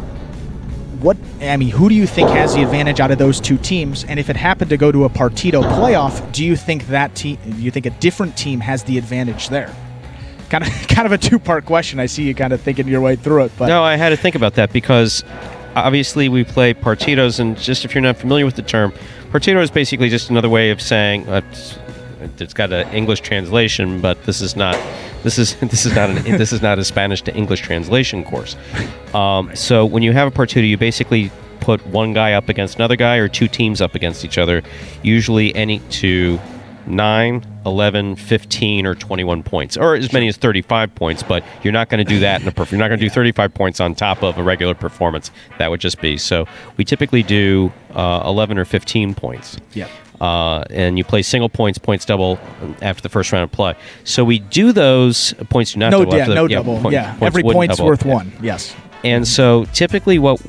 who do you think has the advantage out of those two teams? And if it happened to go to a Partido playoff, do you think a different team has the advantage there? Kind of a two-part question. I see you kind of thinking your way through it. But no, I had to think about that because obviously we play partidos, and just if you're not familiar with the term, partido is basically just another way of saying it's got an English translation, but this is not a Spanish to English translation course. So when you have a partido, you basically put one guy up against another guy or two teams up against each other, usually any to 9, 11, 15, or 21 points, or as many as 35 points, but you're not going to do that you're not going to do 35 points on top of a regular performance. That would just be, so we typically do 11 or 15 points. Yep. And you play single points, points double after the first round of play. So we do those points do not no, double. No double. Every point's worth one. Yes. And so typically what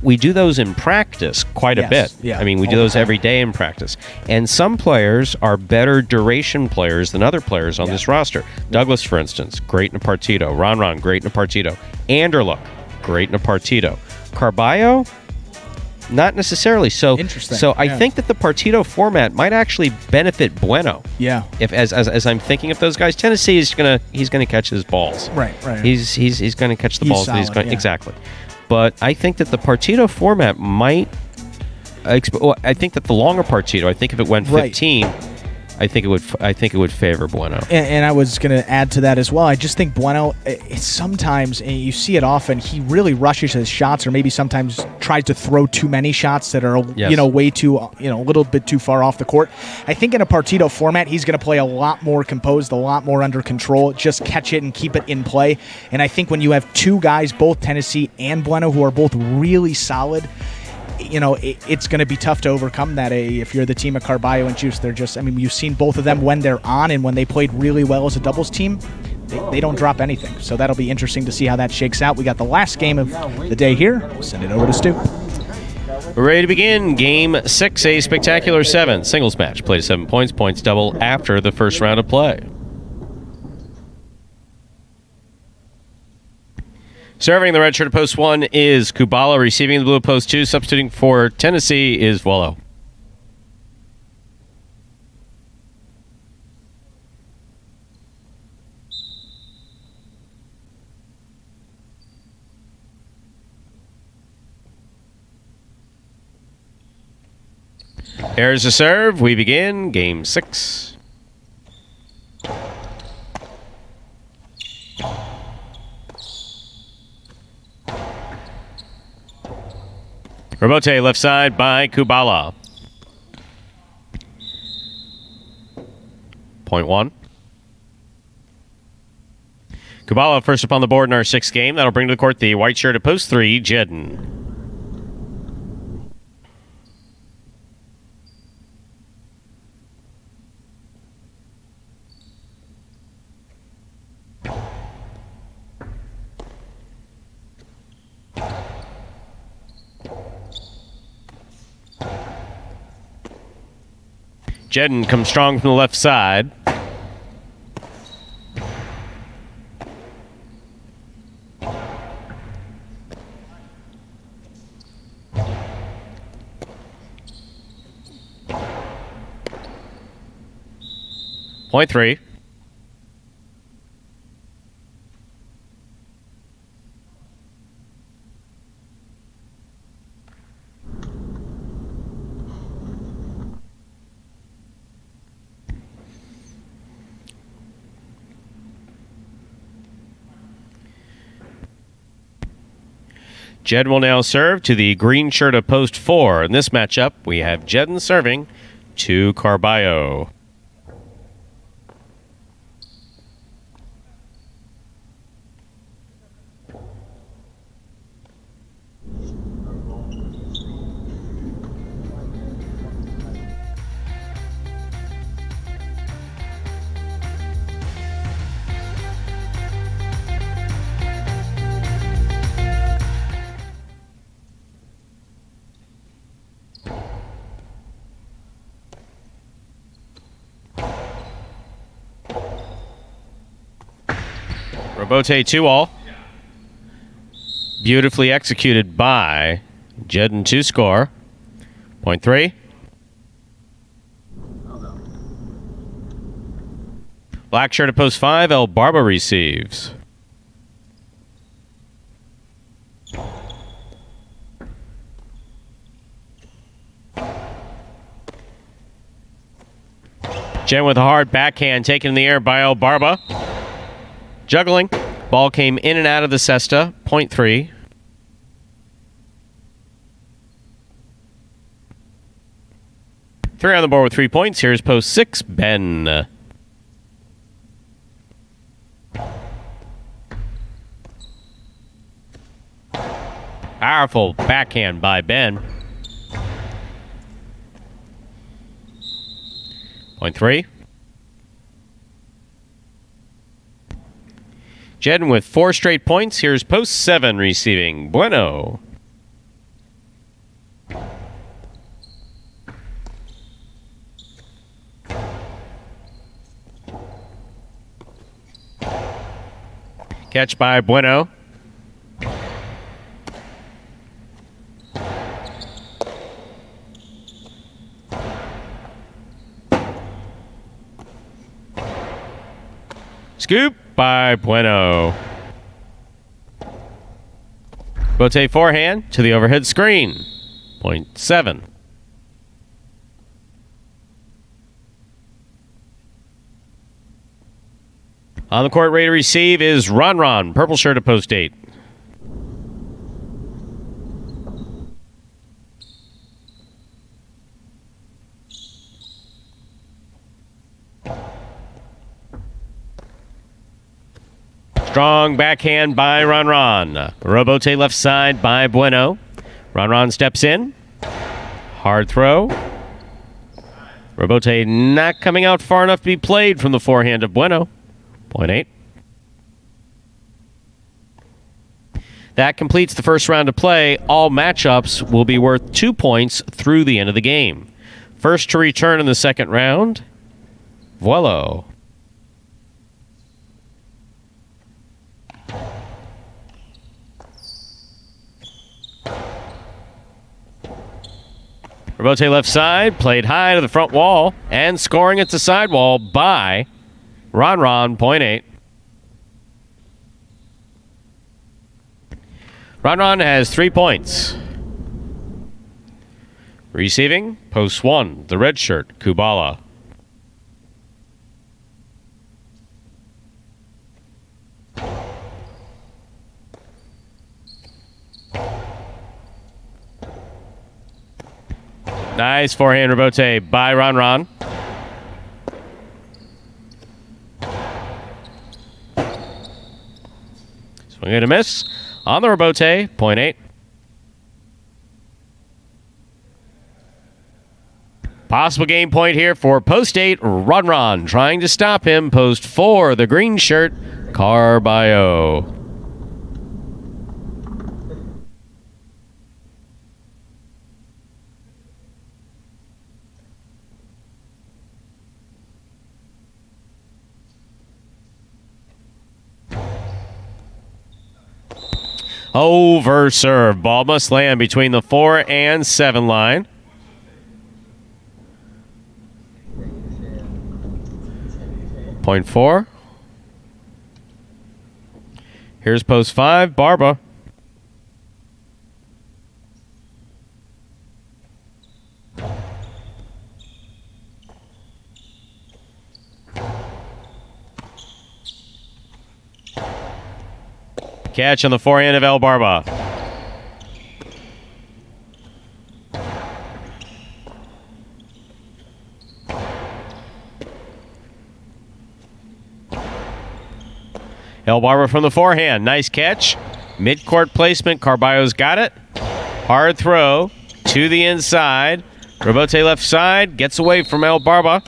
we do those in practice quite a bit. Yeah, I mean, we do those every day in practice. And some players are better duration players than other players on this roster. Douglas, for instance, great in a partido. Ron, great in a partido. Anderluck, great in a partido. Carballo, not necessarily. So interesting. So I think that the partido format might actually benefit Bueno. Yeah. If as I'm thinking of those guys, Tennessee is he's gonna catch his balls. Right. He's gonna catch the balls. Solid, exactly. But I think that the partido format might. I think that the longer partido. I think if it went 15. I think it would favor Bueno. And I was going to add to that as well. I just think Bueno, sometimes, and you see it often, he really rushes his shots, or maybe sometimes tries to throw too many shots that are way too a little bit too far off the court. I think in a partido format, he's going to play a lot more composed, a lot more under control, just catch it and keep it in play. And I think when you have two guys, both Tennessee and Bueno, who are both really solid, it's going to be tough to overcome that. If you're the team of Carballo and Juice, they're just, you've seen both of them when they're on and when they played really well as a doubles team, they don't drop anything. So that'll be interesting to see how that shakes out. We got the last game of the day here. We'll send it over to Stu. We're ready to begin Game 6, a Spectacular 7 singles match. Play to 7 points, points double after the first round of play. Serving the red shirt at post 1 is Kubala. Receiving the blue at post 2. Substituting for Tennessee is Wello. Here's the serve. We begin Game 6. Rebote left side by Kubala. Point 1. Kubala first up on the board in our 6th game. That'll bring to the court the white shirt at post 3, Jedden. Jedden comes strong from the left side. Point 3. Jed will now serve to the green shirt of post 4. In this matchup, we have Jedden serving to Carballo. Robote 2-all. Beautifully executed by Jedden 2-score. Point 3. Black shirt at post 5. El Barba receives. Jen with a hard backhand taken in the air by El Barba. Juggling. Ball came in and out of the cesta. Point 3. Three on the board with 3 points. Here's post 6, Ben. Powerful backhand by Ben. Point 3. Jedden with 4 straight points. Here's post 7 receiving. Bueno. Catch by Bueno. Scoop by Bueno. Rotate forehand to the overhead screen. Point 7. On the court ready to receive is Ron. Purple shirt at post 8. Strong backhand by Ron. Robote left side by Bueno. Ron steps in. Hard throw. Robote not coming out far enough to be played from the forehand of Bueno. Point 8. That completes the first round of play. All matchups will be worth 2 points through the end of the game. First to return in the second round, Vuelo. Robote left side, played high to the front wall, and scoring at the sidewall by Ron. Point 8. Ron has 3 points. Receiving, post 1, the red shirt, Kubala. Nice forehand Robote by Ron. Swing and a miss on the Robote. Point 8. Possible game point here for post 8, Ron. Trying to stop him. Post 4, the green shirt, Carballo. Over serve. Ball must land between the 4 and 7 line. Point 4. Here's post 5, Barba. Catch on the forehand of El Barba. El Barba from the forehand. Nice catch. Mid-court placement. Carballo's got it. Hard throw to the inside. Robote left side. Gets away from El Barba.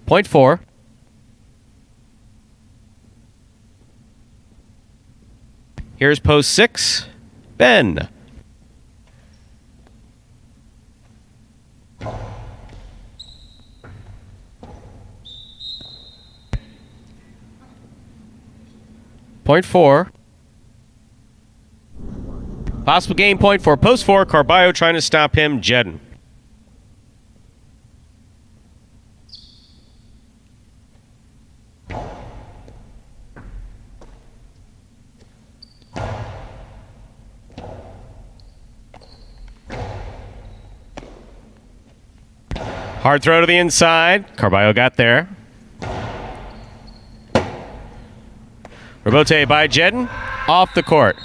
Point 4. Here's post 6, Ben. Point 4. Possible game point for post 4. Carballo trying to stop him. Jedden. Hard throw to the inside. Carballo got there. Rebote by Jedden. Off the court.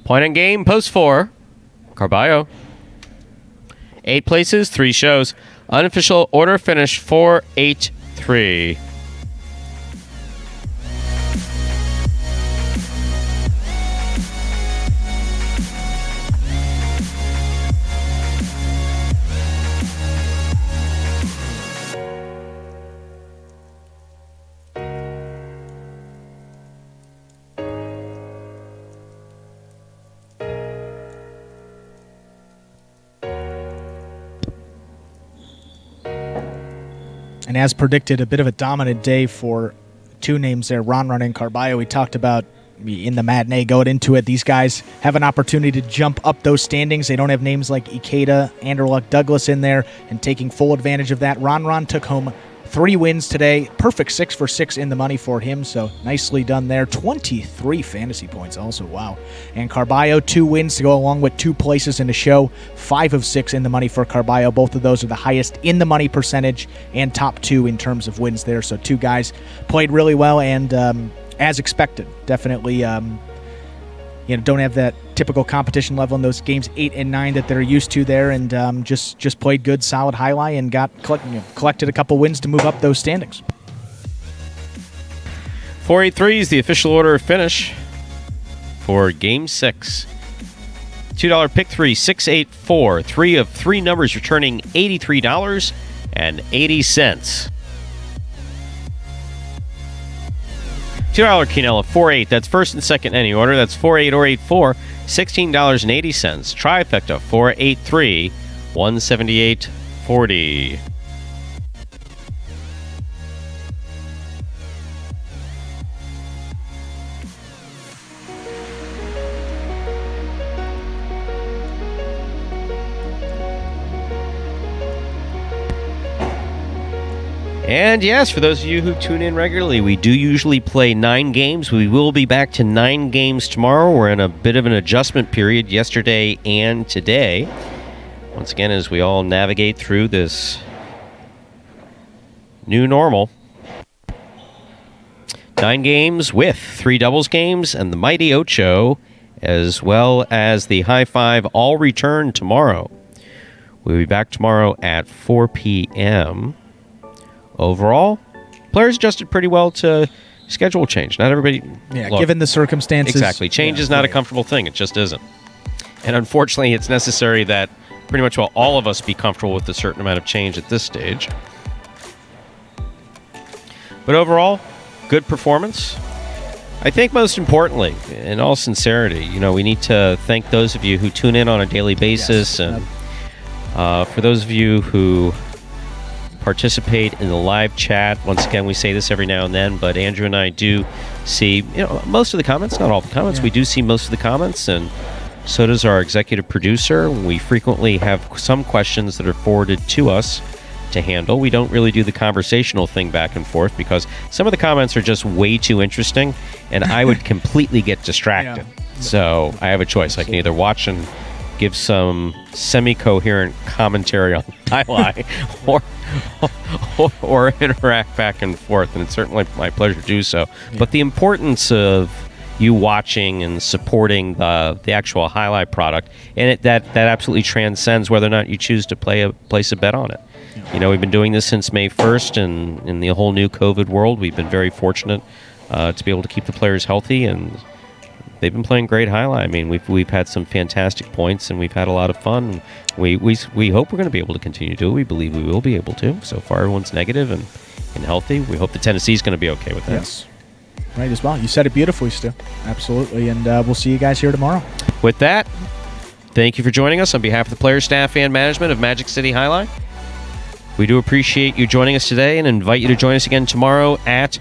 Point on game, post 4. Carballo. 8 places, 3 shows. Unofficial order finish 4-8-3. And as predicted, a bit of a dominant day for two names there, Ron and Carballo. We talked about in the matinee going into it. These guys have an opportunity to jump up those standings. They don't have names like Ikeda, Anderluck, Douglas in there, and taking full advantage of that. Ron took home 3 wins today. Perfect 6 for 6 in the money for him, so nicely done there. 23 fantasy points also, wow. And Carballo, 2 wins to go along with 2 places in the show. 5 of 6 in the money for Carballo. Both of those are the highest in the money percentage and top 2 in terms of wins there. So 2 guys played really well and as expected. Definitely don't have that typical competition level in those games 8 and 9 that they're used to there, and just played good, solid highlight, and collected a couple wins to move up those standings. 4-8-3 is the official order of finish for Game 6. $2 pick 3, 6-8-4. 3 of 3 numbers returning $83.80. $2 Quinella, 4-8. That's first and second any order. That's 4-8 or 8-4. $16.80. Trifecta, 4-8-3. $178.40. And yes, for those of you who tune in regularly, we do usually play 9 games. We will be back to 9 games tomorrow. We're in a bit of an adjustment period yesterday and today. Once again, as we all navigate through this new normal. 9 games with 3 doubles games and the Mighty Ocho, as well as the High Five, all return tomorrow. We'll be back tomorrow at 4 p.m. Overall, players adjusted pretty well to schedule change. Not everybody... Yeah, given the circumstances. Exactly. Change is not a comfortable thing. It just isn't. And unfortunately, it's necessary that pretty much all of us be comfortable with a certain amount of change at this stage. But overall, good performance. I think most importantly, in all sincerity, we need to thank those of you who tune in on a daily basis. Yes. And for those of you who participate in the live chat. Once again, we say this every now and then, but Andrew and I do see, most of the comments, not all the comments. Yeah. We do see most of the comments, and so does our executive producer. We frequently have some questions that are forwarded to us to handle. We don't really do the conversational thing back and forth because some of the comments are just way too interesting, and I would completely get distracted. Yeah. So I have a choice. I can either watch and give some semi-coherent commentary on Jai-Alai or interact back and forth, and it's certainly my pleasure to do so. Yeah. But the importance of you watching and supporting the actual Jai-Alai product, and that absolutely transcends whether or not you choose to place a bet on it. Yeah. We've been doing this since May 1st, and in the whole new COVID world, we've been very fortunate to be able to keep the players healthy, and they've been playing great Jai-Alai. I mean, we've had some fantastic points, and we've had a lot of fun. We hope we're going to be able to continue to do it. We believe we will be able to. So far, everyone's negative and healthy. We hope that Tennessee's going to be okay with that. Yes. Right as well. You said it beautifully, Stu. Absolutely. And we'll see you guys here tomorrow. With that, thank you for joining us on behalf of the players, staff, and management of Magic City Jai-Alai. We do appreciate you joining us today and invite you to join us again tomorrow at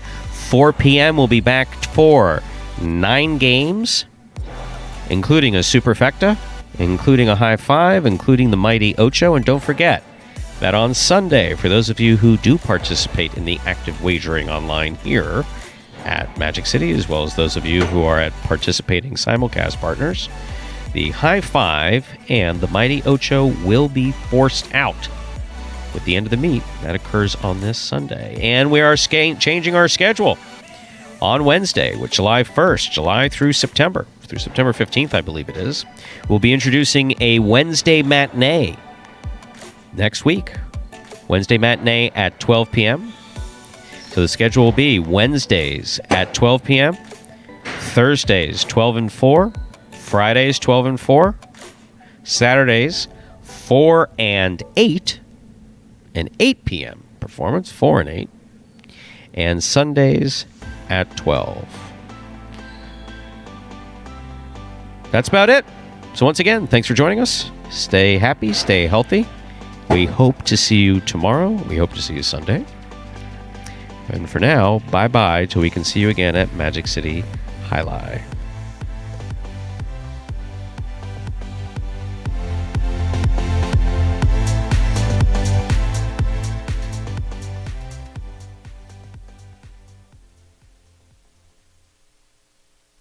4 p.m. we'll be back for 9 games, including a superfecta, including a high five, including the mighty Ocho. And don't forget that on Sunday, for those of you who do participate in the active wagering online here at Magic City, as well as those of you who are at participating simulcast partners, the high five and the mighty Ocho will be forced out with the end of the meet. That occurs on this Sunday. And we are changing our schedule on Wednesday, with July 1st, July through September 15th, I believe it is. We'll be introducing a Wednesday matinee next week. Wednesday matinee at 12 p.m. So the schedule will be Wednesdays at 12 p.m., Thursdays 12 and 4, Fridays 12 and 4, Saturdays 4 and 8, an 8 p.m. performance, 4 and 8, and Sundays at 12. That's about it. So once again, thanks for joining us. Stay happy, stay healthy. We hope to see you tomorrow. We hope to see you Sunday. And for now, bye-bye till we can see you again at Magic City Jai-Alai.